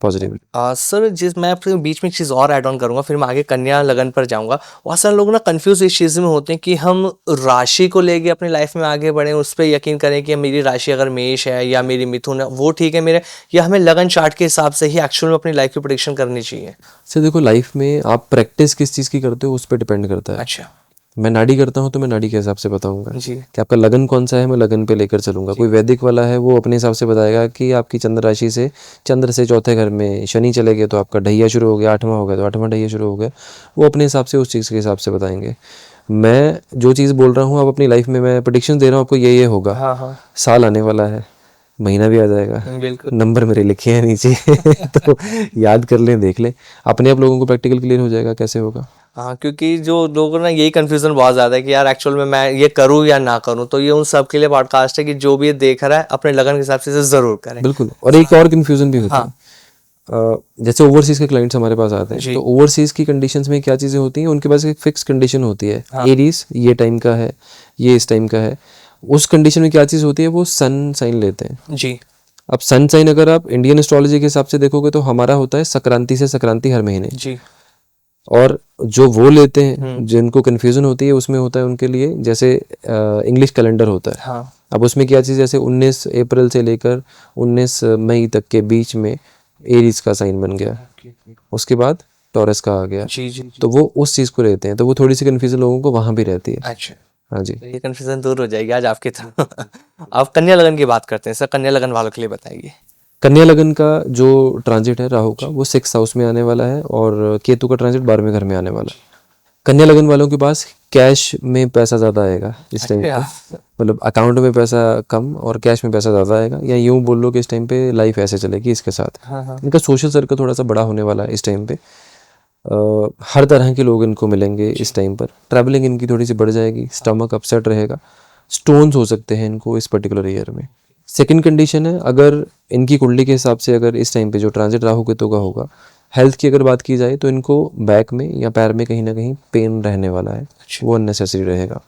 पॉजिटिवली। सर मैं आपके बीच में एक चीज़ और ऐड ऑन करूंगा, फिर मैं आगे कन्या लगन पर जाऊंगा। बहुत सारे लोग ना कंफ्यूज इस चीज़ में होते हैं कि हम राशि को लेके अपनी लाइफ में आगे बढ़ें, उस पर यकीन करें कि मेरी राशि अगर मेष है या मेरी मिथुन है वो ठीक है मेरे, या हमें लगन चार्ट के हिसाब से ही एक्चुअल में अपनी लाइफ की प्रेडिक्शन करनी चाहिए। सर देखो, लाइफ में आप प्रैक्टिस किस चीज़ की करते हो उस पर डिपेंड करता है। अच्छा, मैं नाड़ी करता हूँ तो मैं नाड़ी के हिसाब से बताऊंगा जी कि आपका लगन कौन सा है, मैं लगन पे लेकर चलूंगा। कोई वैदिक वाला है वो अपने हिसाब से बताएगा कि आपकी चंद्र राशि से चंद्र से चौथे घर में शनि चले गए तो आपका ढैया शुरू हो गया, 8वां हो गया तो 8वां ढैया शुरू हो गया। वो अपने हिसाब से उस चीज़ के हिसाब से बताएंगे। मैं जो चीज़ बोल रहा हूँ आप अपनी लाइफ में, मैं प्रेडिक्शन दे रहा हूँ आपको ये होगा। हाँ साल आने वाला है, महीना भी आ जाएगा, बिल्कुल, नंबर मेरे लिखे हैं नीचे तो याद कर लें, देख लें, अपने आप लोगों को प्रैक्टिकल क्लियर हो जाएगा कैसे होगा। हाँ, क्योंकि जो लोगों ना यही कंफ्यूजन बहुत ज़्यादा है कि यार एक्चुअल में मैं ये करूँ या ना करूँ, तो ये उन सब के लिए पॉडकास्ट है कि जो भी ये देख रहा है अपने लगन के हिसाब से इसे ज़रूर करें। बिल्कुल। और एक और कन्फ्यूज़न भी होता है, जैसे ओवरसीज़ के क्लाइंट्स हमारे पास आते हैं तो ओवरसीज़ की कंडीशंस में क्या चीज़ें होती हैं, उनके पास एक फिक्स कंडीशन होती है। एरीज ये टाइम का है, ये इस टाइम का है। उस कंडीशन में क्या चीज़ होती है, वो सन साइन लेते हैं जी। अब सन साइन अगर आप इंडियन एस्ट्रोलॉजी के हिसाब से देखोगे तो हमारा होता है संक्रांति से संक्रांति हर महीने जी। और जो वो लेते हैं जिनको कन्फ्यूज़न होती है उसमें होता है उनके लिए जैसे इंग्लिश कैलेंडर होता है। हाँ। अब उसमें क्या चीज़, जैसे 19 अप्रैल से लेकर 19 मई तक के बीच में एरीज का साइन बन गया, उसके बाद टॉरस का आ गया। जी। तो वो उस चीज़ को रहते हैं, तो वो थोड़ी सी कन्फ्यूज़न लोगों को वहाँ भी रहती है। अच्छा, हाँ जी, तो ये कंफ्यूजन दूर हो जाएगी आज आपके थ्रू। अब कन्या लगन की बात करते हैं सर, कन्या लगन वालों के लिए बताइए। कन्या लगन का जो ट्रांजिट है राहु का वो 6th हाउस में आने वाला है और केतु का ट्रांजिट 12वें घर में आने वाला है। कन्या लगन वालों के पास कैश में पैसा ज़्यादा आएगा इस टाइम पे, मतलब अकाउंट में पैसा कम और कैश में पैसा ज़्यादा आएगा, या यूँ बोल लो कि इस टाइम पे लाइफ ऐसे चलेगी इसके साथ। इनका सोशल सर्कल थोड़ा सा बड़ा होने वाला है इस टाइम पे। हर तरह के लोग इनको मिलेंगे इस टाइम पर। ट्रैवलिंग इनकी थोड़ी सी बढ़ जाएगी, स्टमक अपसेट रहेगा, स्टोन्स हो सकते हैं इनको इस पर्टिकुलर ईयर में। सेकंड कंडीशन है, अगर इनकी कुंडली के हिसाब से अगर इस टाइम पे जो ट्रांजिट राहु केतु का होगा, हेल्थ की अगर बात की जाए तो इनको बैक में या पैर में कहीं ना कहीं पेन रहने वाला है, वो अननेसेसरी रहेगा।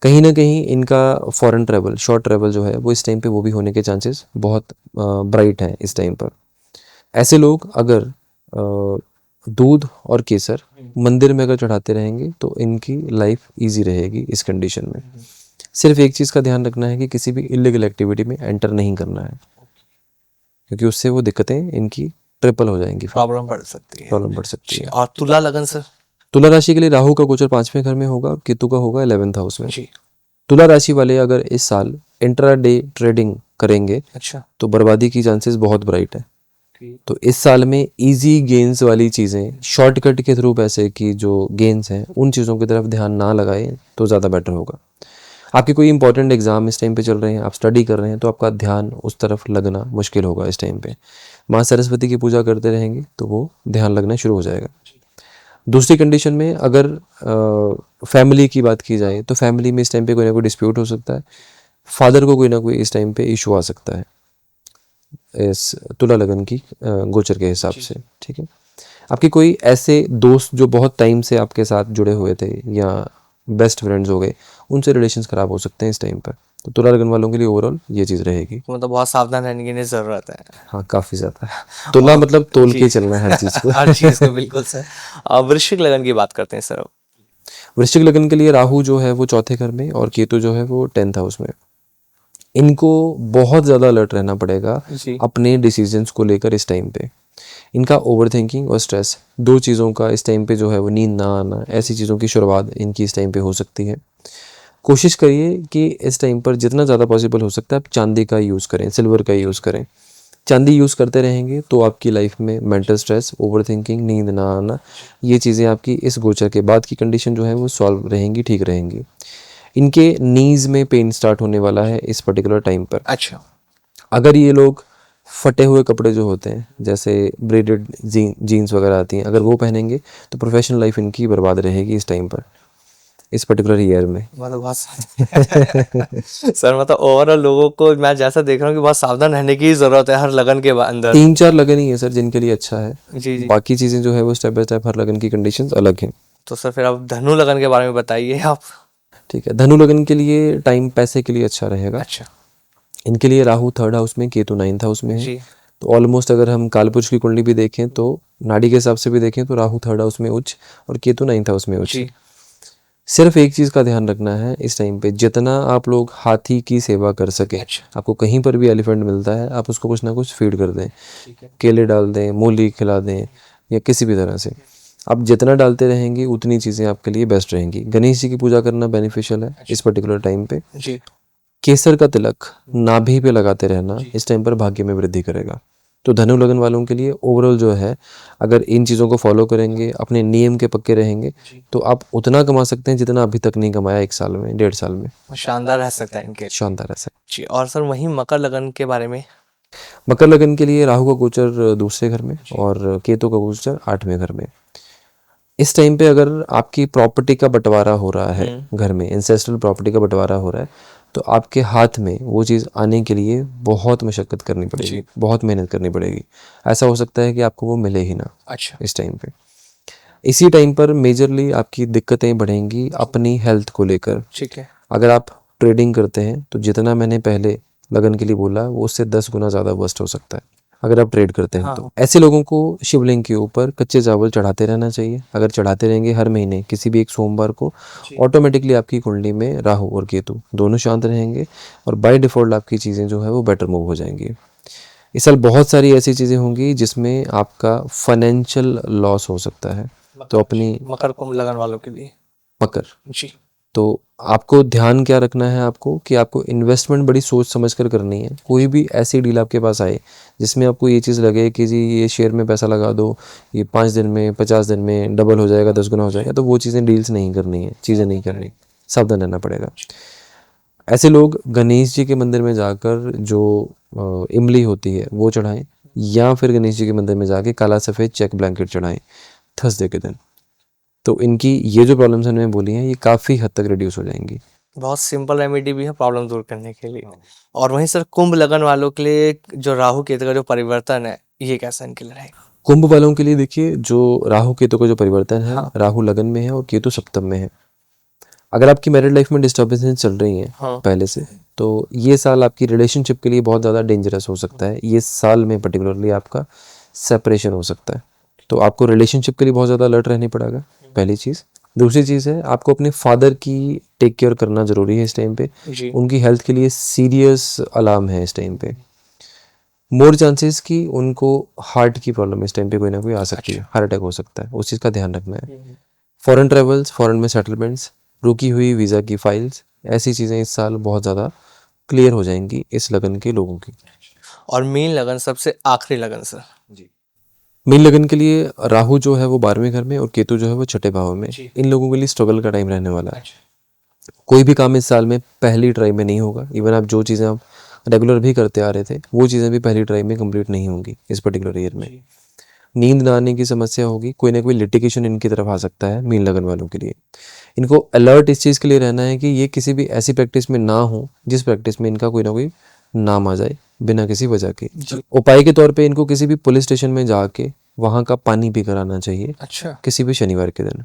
कहीं ना कहीं इनका फॉरेन ट्रैवल, शॉर्ट ट्रैवल जो है वो इस टाइम पे वो भी होने के चांसेस बहुत ब्राइट हैं इस टाइम पर। ऐसे लोग अगर दूध और केसर मंदिर में अगर चढ़ाते रहेंगे तो इनकी लाइफ ईजी रहेगी इस कंडीशन में। सिर्फ एक चीज़ का ध्यान रखना है कि किसी भी इलीगल एक्टिविटी में एंटर नहीं करना है, क्योंकि उससे वो दिक्कतें इनकी ट्रिपल हो जाएंगी, प्रॉब्लम बढ़ सकती है। और तुला लगन सर? तुला राशि के लिए राहु का गोचर 5वें घर में होगा, केतु का होगा 11th हाउस में। तुला राशि वाले अगर इस साल इंट्राडे ट्रेडिंग करेंगे तो बर्बादी की चांसेस बहुत ब्राइट है। तो इस साल में इजी गेन्स वाली चीज़ें, शॉर्टकट के थ्रू पैसे की जो गेन्स हैं उन चीज़ों की तरफ ध्यान ना लगाएं तो ज़्यादा बेटर होगा। आपके कोई इंपॉर्टेंट एग्जाम इस टाइम पे चल रहे हैं, आप स्टडी कर रहे हैं, तो आपका ध्यान उस तरफ लगना मुश्किल होगा इस टाइम पे। माँ सरस्वती की पूजा करते रहेंगे तो वो ध्यान लगना शुरू हो जाएगा। दूसरी कंडीशन में अगर फैमिली की बात की जाए तो फैमिली में इस टाइम पे कोई ना कोई डिस्प्यूट हो सकता है, फादर को कोई ना कोई इस टाइम पे इशू आ सकता है इस तुला लगन की गोचर के हिसाब से। ठीक है, आपके कोई ऐसे दोस्त जो बहुत टाइम से आपके साथ जुड़े हुए थे या बेस्ट फ्रेंड्स हो गए, उनसे रिलेशंस खराब हो सकते हैं इस टाइम पर। तो तुला लगन वालों के लिए ओवरऑल ये चीज़ रहेगी, मतलब बहुत सावधान रहने की ज़रूरत है। हाँ काफ़ी ज़्यादा। तुला मतलब तोल के चलना है हर चीज़ को। हर चीज़ को, बिल्कुल सर। वृश्चिक लगन की बात करते हैं सर। वृश्चिक लगन के लिए राहु जो है वो 4थे घर में और केतु जो है वो 10th हाउस में। इनको बहुत ज़्यादा अलर्ट रहना पड़ेगा अपने डिसीजंस को लेकर इस टाइम पे। इनका ओवर थिंकिंग और स्ट्रेस, दो चीज़ों का इस टाइम पे जो है वो नींद ना आना, ऐसी चीज़ों की शुरुआत इनकी इस टाइम पे हो सकती है। कोशिश करिए कि इस टाइम पर जितना ज़्यादा पॉसिबल हो सकता है आप चांदी का यूज़ करें, सिल्वर का यूज़ करें। चांदी यूज़ करते रहेंगे तो आपकी लाइफ में मेंटल स्ट्रेस, ओवर थिंकिंग, नींद ना आना, ये चीज़ें आपकी इस गोचर के बाद की कंडीशन जो है वो सॉल्व रहेंगी, ठीक रहेंगी। इनके नीज़ में पेन स्टार्ट होने वाला है इस पर्टिकुलर टाइम पर। अच्छा। अगर ये लोग फटे हुए कपड़े जो होते हैं, जैसे ब्रेडेड जीन्स वगैरह आती हैं, अगर वो पहनेंगे तो प्रोफेशनल लाइफ इनकी बर्बाद रहेगी इस टाइम पर, इस पर्टिकुलर ईयर में। मतलब बहुत सर, मतलब ओवरऑल लोगों को मैं जैसा देख रहा हूँ कि बहुत सावधान रहने की जरूरत है हर लगन के अंदर। 3-4 लगन ही है सर जिनके लिए अच्छा है, जी जी। बाकी चीज़ें जो है वो स्टेप बाय स्टेप हर लगन की कंडीशंस अलग हैं। तो सर फिर आप धनु लगन के बारे में बताइए आप। ठीक है, धनु लगन के लिए टाइम पैसे के लिए अच्छा रहेगा। अच्छा। इनके लिए राहु 3rd हाउस में, केतु 9th हाउस में है। जी। तो ऑलमोस्ट अगर हम कालपुरुष की कुंडली भी देखें तो नाड़ी के हिसाब से भी देखें तो राहु 3rd हाउस में उच्च और केतु 9th हाउस में उच्च। जी। सिर्फ एक चीज़ का ध्यान रखना है इस टाइम पे, जितना आप लोग हाथी की सेवा कर सकें। अच्छा। आपको कहीं पर भी एलिफेंट मिलता है, आप उसको कुछ ना कुछ फीड कर दें, ठीक है। केले डाल दें, मूली खिला दें, या किसी भी तरह से आप जितना डालते रहेंगे उतनी चीज़ें आपके लिए बेस्ट रहेंगी। गणेश जी की पूजा करना बेनिफिशियल है इस पर्टिकुलर टाइम पे। जी। केसर का तिलक नाभि पे लगाते रहना इस टाइम पर भाग्य में वृद्धि करेगा। तो धनु लगन वालों के लिए ओवरऑल जो है, अगर इन चीज़ों को फॉलो करेंगे, अपने नियम के पक्के रहेंगे, तो आप उतना कमा सकते हैं जितना अभी तक नहीं कमाया 1 साल में, 1.5 साल में। शानदार रह सकता है इनके। शानदार ऐसा। जी। और सर वहीं मकर लगन के बारे में। मकर लगन के लिए राहु का गोचर दूसरे घर में और केतु का गोचर 8वें घर में। इस टाइम पे अगर आपकी प्रॉपर्टी का बंटवारा हो रहा है घर में, इंसेस्ट्रल प्रॉपर्टी का बंटवारा हो रहा है, तो आपके हाथ में वो चीज़ आने के लिए बहुत मशक्क़त करनी पड़ेगी, बहुत मेहनत करनी पड़ेगी। ऐसा हो सकता है कि आपको वो मिले ही ना। अच्छा। इस टाइम पे, इसी टाइम पर मेजरली आपकी दिक्कतें बढ़ेंगी अपनी हेल्थ को लेकर। ठीक है। अगर आप ट्रेडिंग करते हैं तो जितना मैंने पहले लगन के लिए बोला वो उससे 10 गुना ज़्यादा वर्स्ट हो सकता है अगर आप ट्रेड करते हैं। तो ऐसे लोगों को शिवलिंग के ऊपर कच्चे चावल चढ़ाते रहना चाहिए। अगर चढ़ाते रहेंगे हर महीने किसी भी एक सोमवार को, ऑटोमेटिकली आपकी कुंडली में राहु और केतु दोनों शांत रहेंगे और बाय डिफ़ॉल्ट आपकी चीज़ें जो है वो बेटर मूव हो जाएंगी। इस साल बहुत सारी ऐसी चीज़ें होंगी जिसमें आपका फाइनेंशियल लॉस हो सकता है। तो अपनी मकर कुंभ लगन वालों के लिए। मकर, जी। तो आपको ध्यान क्या रखना है, आपको कि आपको इन्वेस्टमेंट बड़ी सोच समझ कर करनी है। कोई भी ऐसी डील आपके पास आए जिसमें आपको ये चीज़ लगे कि जी ये शेयर में पैसा लगा दो, ये 5 दिन में 50 दिन में डबल हो जाएगा, 10 गुना हो जाएगा, तो वो चीज़ें डील्स नहीं करनी है, चीज़ें नहीं करनी, सावधान रहना पड़ेगा। ऐसे लोग गणेश जी के मंदिर में जाकर जो इमली होती है वो चढ़ाएं, या फिर गणेश जी के मंदिर में जाके काला सफ़ेद चेक ब्लैंकेट चढ़ाएं थर्सडे के दिन। तो इनकी ये जो प्रॉब्लम्स मैंने बोली हैं ये काफ़ी हद तक रिड्यूस हो जाएंगी। बहुत सिंपल रेमेडी भी है प्रॉब्लम दूर करने के लिए। और वहीं सर कुंभ लगन वालों के लिए जो राहु केतु का जो परिवर्तन है, ये कैसा इनके लिए रहेगा? कुंभ वालों के लिए देखिए, जो राहु केतु का जो परिवर्तन है, राहु लगन में है और केतु सप्तम में है। अगर आपकी मैरिड लाइफ में डिस्टर्बेंसेस चल रही हैं पहले से, तो ये साल आपकी रिलेशनशिप के लिए बहुत ज़्यादा डेंजरस हो सकता है। ये साल में पर्टिकुलरली आपका सेपरेशन हो सकता है, तो आपको रिलेशनशिप के लिए बहुत ज़्यादा अलर्ट रहनी पड़ेगा, पहली चीज़। दूसरी चीज़ है, आपको अपने फादर की टेक केयर करना ज़रूरी है इस टाइम पे। उनकी हेल्थ के लिए सीरियस अलार्म है इस टाइम पे। मोर चांसेस कि उनको हार्ट की प्रॉब्लम इस टाइम पे कोई ना कोई आ सकती है, हार्ट अटैक हो सकता है, उस चीज़ का ध्यान रखना है। फॉरेन ट्रेवल्स, फॉरेन में सेटलमेंट्स, रुकी हुई वीज़ा की फाइल्स, ऐसी चीज़ें इस साल बहुत ज़्यादा क्लियर हो जाएंगी इस लगन के लोगों की। और मीन लगन सबसे आखिरी लगन सर। जी, मीन लगन के लिए राहु जो है वो 12वें घर में और केतु जो है वो 6ठे भाव में। इन लोगों के लिए स्ट्रगल का टाइम रहने वाला है। कोई भी काम इस साल में पहली ट्राई में नहीं होगा। इवन आप जो चीज़ें आप रेगुलर भी करते आ रहे थे वो चीज़ें भी पहली ट्राई में कंप्लीट नहीं होंगी इस पर्टिकुलर ईयर में। नींद ना आने की समस्या होगी, कोई ना कोई लिटिगेशन इनकी तरफ आ सकता है मीन लगन वालों के लिए। इनको अलर्ट इस चीज़ के लिए रहना है कि ये किसी भी ऐसी प्रैक्टिस में ना हो जिस प्रैक्टिस में इनका कोई ना कोई नाम आ जाए बिना किसी वजह के। उपाय के तौर पे इनको किसी भी पुलिस स्टेशन में जाके वहाँ का पानी पी कर आना चाहिए। अच्छा। किसी भी शनिवार के दिन।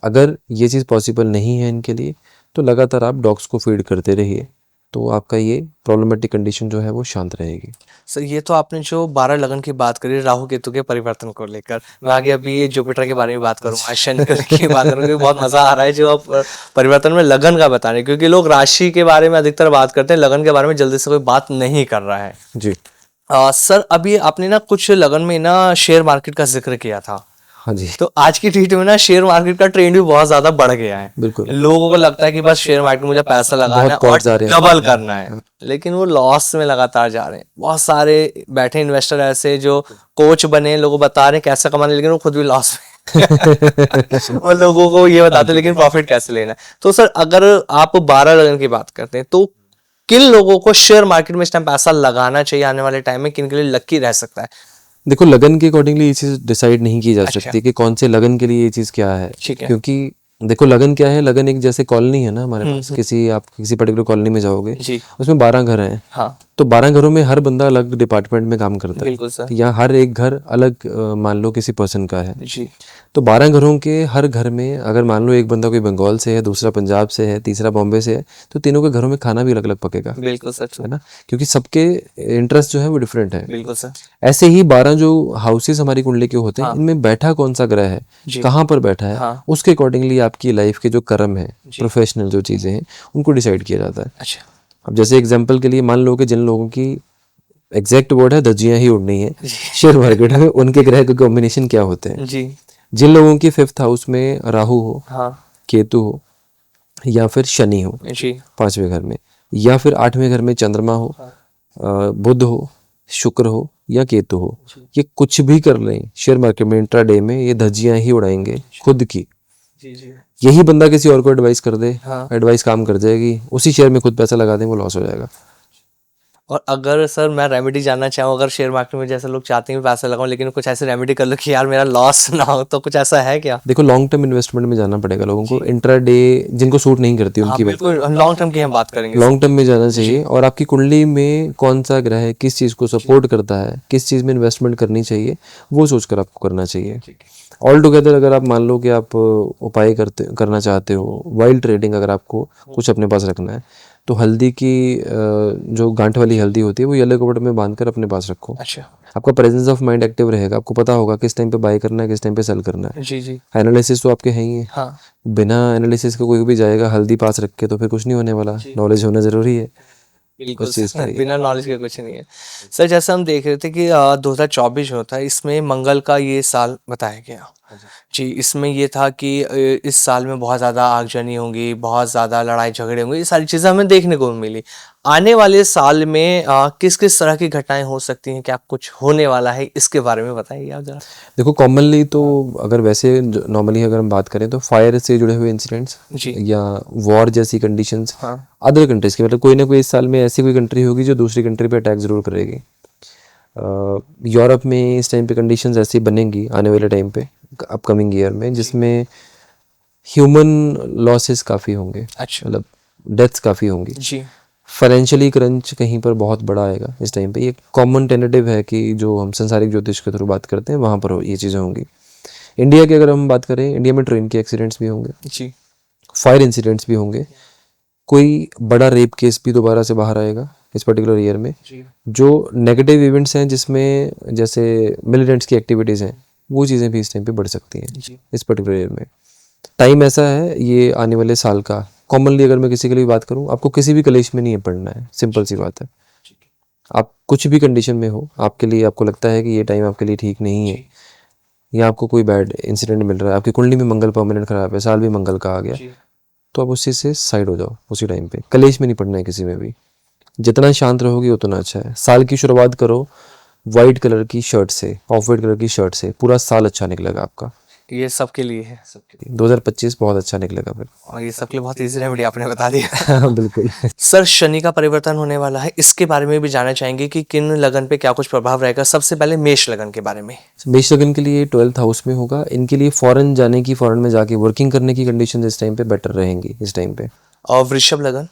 अगर ये चीज़ पॉसिबल नहीं है इनके लिए, तो लगातार आप डॉग्स को फीड करते रहिए, तो आपका ये प्रॉब्लमेटिक कंडीशन जो है वो शांत रहेगी। सर ये तो आपने जो 12 लगन की बात करी राहु केतु के परिवर्तन को लेकर, मैं आगे अभी ये जुपिटर के बारे में बात करूंगा, शनि की बात करूंगा। बहुत मजा आ रहा है जो आप परिवर्तन में लगन का बता रहे हैं, क्योंकि लोग राशि के बारे में अधिकतर बात करते हैं, लगन के बारे में जल्दी से कोई बात नहीं कर रहा है। जी सर अभी आपने ना कुछ लगन में ना शेयर मार्केट का जिक्र किया था, हाँ जी, तो आज की डेट में ना शेयर मार्केट का ट्रेंड भी बहुत ज्यादा बढ़ गया है। बिल्कुल। लोगों को लगता है कि बस शेयर मार्केट में मुझे पैसा लगाना है बहुत और कॉल्स आ रहे हैं। डबल करना है, लेकिन वो लॉस में लगातार जा रहे हैं। बहुत सारे बैठे इन्वेस्टर ऐसे जो कोच बने, लोगों को बता रहे हैं कैसे कमाना, लेकिन वो खुद भी लॉस में वो लोगों को ये बताते हैं लेकिन प्रॉफिट कैसे लेना है। तो सर अगर आप 12 लगन की बात करते हैं तो किन लोगों को शेयर मार्केट में इस टाइम पैसा लगाना चाहिए, आने वाले टाइम में किन के लिए लकी रह सकता है? देखो, लगन के अकॉर्डिंगली ये चीज़ डिसाइड नहीं की जा अच्छा। सकती कि कौन से लगन के लिए ये चीज़ क्या है। ठीक है। क्योंकि देखो, लगन क्या है, लगन एक जैसे कॉलोनी है ना हमारे पास, आप किसी पर्टिकुलर कॉलोनी में जाओगे, जी। उसमें 12 घर हैं। हाँ तो 12 घरों में हर बंदा अलग डिपार्टमेंट में काम करता है, बिल्कुल सर। या हर एक घर अलग मान लो किसी पर्सन का है। जी तो 12 घरों के हर घर में अगर मान लो एक बंदा कोई बंगाल से है, दूसरा पंजाब से है, तीसरा बॉम्बे से है, तो तीनों के घरों में खाना भी अलग अलग पकेगा, बिल्कुल सर। है ना, क्योंकि सबके इंटरेस्ट जो है वो डिफरेंट है। बिल्कुल सर। ऐसे ही 12 जो हाउसेस हमारी कुंडली के होते हैं, इनमें बैठा कौन सा ग्रह है, जी। कहाँ पर बैठा है, हाँ। उसके अकॉर्डिंगली आपकी लाइफ के जो कर्म है, प्रोफेशनल जो चीज़ें हैं, उनको डिसाइड किया जाता है। अच्छा। अब जैसे एग्जाम्पल के लिए मान लो कि जिन लोगों की एग्जैक्ट वर्ड है धज्जियां ही उड़नी है शेयर मार्केट में, उनके ग्रह के कॉम्बिनेशन क्या होते हैं। जी जिन लोगों की 5th हाउस में राहु हो, हाँ केतु हो, या फिर शनि हो जी 5वें घर में, या फिर 8वें घर में चंद्रमा हो, बुध हो, शुक्र हो, या केतु हो, ये कुछ भी कर लें शेयर मार्केट में इंट्राडे में, ये धज्जियां ही उड़ाएंगे खुद की। जी जी यही बंदा किसी और को एडवाइस कर दे, हाँ। एडवाइस काम कर जाएगी, उसी शेयर में खुद पैसा लगा दें, वो लॉस हो जाएगा। और अगर सर मैं रेमेडी जानना चाहूँ, अगर शेयर मार्केट में जैसे लोग चाहते हैं पैसा लगाऊं लेकिन कुछ ऐसे रेमेडी कर लो कि यार मेरा लॉस ना हो, तो कुछ ऐसा है क्या? देखो, लॉन्ग टर्म इन्वेस्टमेंट में जाना पड़ेगा लोगों को, इंट्राडे जिनको सूट नहीं करती हाँ उनकी बात, बिल्कुल, लॉन्ग टर्म की हम बात करेंगे। लॉन्ग टर्म में जाना चाहिए। और आपकी कुंडली में कौन सा ग्रह है, किस चीज़ को सपोर्ट करता है, किस चीज़ में इन्वेस्टमेंट करनी चाहिए, वो सोचकर आपको करना चाहिए। ऑल टुगेदर अगर आप मान लो कि आप उपाय करना चाहते हो, वाइल्ड ट्रेडिंग अगर आपको कुछ अपने पास रखना है, तो हल्दी की जो गांठ वाली हल्दी होती है वो येलो कपड़े में बांधकर अपने पास रखो। अच्छा। आपका प्रेजेंस ऑफ माइंड एक्टिव रहेगा, आपको पता होगा किस टाइम पे बाय करना है, किस टाइम पे सेल करना है। जी जी एनालिसिस तो आपके हैं ही है, हाँ बिना एनालिसिस के कोई भी जाएगा हल्दी पास रख के तो फिर कुछ नहीं होने वाला। नॉलेज होना जरूरी है बिल्कुल उस चीज़ सर, का। बिना नॉलेज के कुछ नहीं है। सर जैसे हम देख रहे थे कि 2024 जो था इसमें मंगल का ये साल बताया गया जी, इसमें ये था कि इस साल में बहुत ज़्यादा आगजनी होंगी, बहुत ज़्यादा लड़ाई झगड़े होंगे, ये सारी चीज़ें हमें देखने को मिली। आने वाले साल में किस किस तरह की घटनाएं हो सकती हैं, क्या कुछ होने वाला है, इसके बारे में बताइए आप जरा। देखो, कॉमनली तो अगर वैसे नॉर्मली अगर हम बात करें तो फायर से जुड़े हुए इंसिडेंट्स जी या वॉर जैसी कंडीशंस हाँ अदर कंट्रीज की, मतलब कोई ना कोई इस साल में ऐसी कोई कंट्री होगी जो दूसरी कंट्री पे अटैक ज़रूर करेगी। यूरोप में इस टाइम पे कंडीशंस ऐसी बनेंगी आने वाले टाइम पे, अपकमिंग ईयर में, जिसमें ह्यूमन लॉसेस काफ़ी होंगे, अच्छा मतलब डेथ्स काफ़ी होंगी। जी फाइनेंशियली क्रंच कहीं पर बहुत बड़ा आएगा इस टाइम पे। ये कॉमन टेनेटिव है कि जो हम संसारिक ज्योतिष के थ्रू बात करते हैं वहाँ पर ये चीज़ें होंगी। इंडिया की अगर हम बात करें, इंडिया में ट्रेन के एक्सीडेंट्स भी होंगे, जी फायर इंसिडेंट्स भी होंगे, कोई बड़ा रेप केस भी दोबारा से बाहर आएगा इस पर्टिकुलर ईयर में। जी जो नेगेटिव इवेंट्स हैं जिसमें जैसे मिलिटेंट्स की एक्टिविटीज़ हैं, वो चीज़ें भी इस टाइम पे बढ़ सकती हैं जी इस पर्टिकुलर ईयर में। टाइम ऐसा है ये आने वाले साल का, कॉमनली अगर मैं किसी के लिए बात करूं, आपको किसी भी कलेश में नहीं पड़ना है, सिंपल सी बात है। आप कुछ भी कंडीशन में हो, आपके लिए आपको लगता है कि ये टाइम आपके लिए ठीक नहीं है, या आपको कोई बैड इंसिडेंट मिल रहा है, आपकी कुंडली में मंगल परमानेंट खराब है, साल भी मंगल का आ गया, तो आप उस चीज़ से साइड हो जाओ। उसी टाइम पे कलेश में नहीं पड़ना है किसी में भी, जितना शांत रहोगी उतना अच्छा है। साल की शुरुआत करो वाइट कलर की शर्ट से, ऑफ वाइट कलर की शर्ट से, पूरा साल अच्छा निकलेगा आपका। ये सबके लिए है, सबके लिए। 2025 बहुत अच्छा निकलेगा फिर। और ये सबके लिए बहुत इजी रेमेडी आपने बता दिया। बिल्कुल। सर शनि का परिवर्तन होने वाला है, इसके बारे में भी जानना चाहेंगे कि किन लगन पे क्या कुछ प्रभाव रहेगा। सबसे पहले मेष लगन के बारे में। मेष लगन के लिए 12th हाउस में होगा, इनके लिए फॉरेन जाने की, फॉरेन में जाके वर्किंग करने की कंडीशन इस टाइम पे बेटर रहेंगी इस टाइम पे। और वृषभ लगन।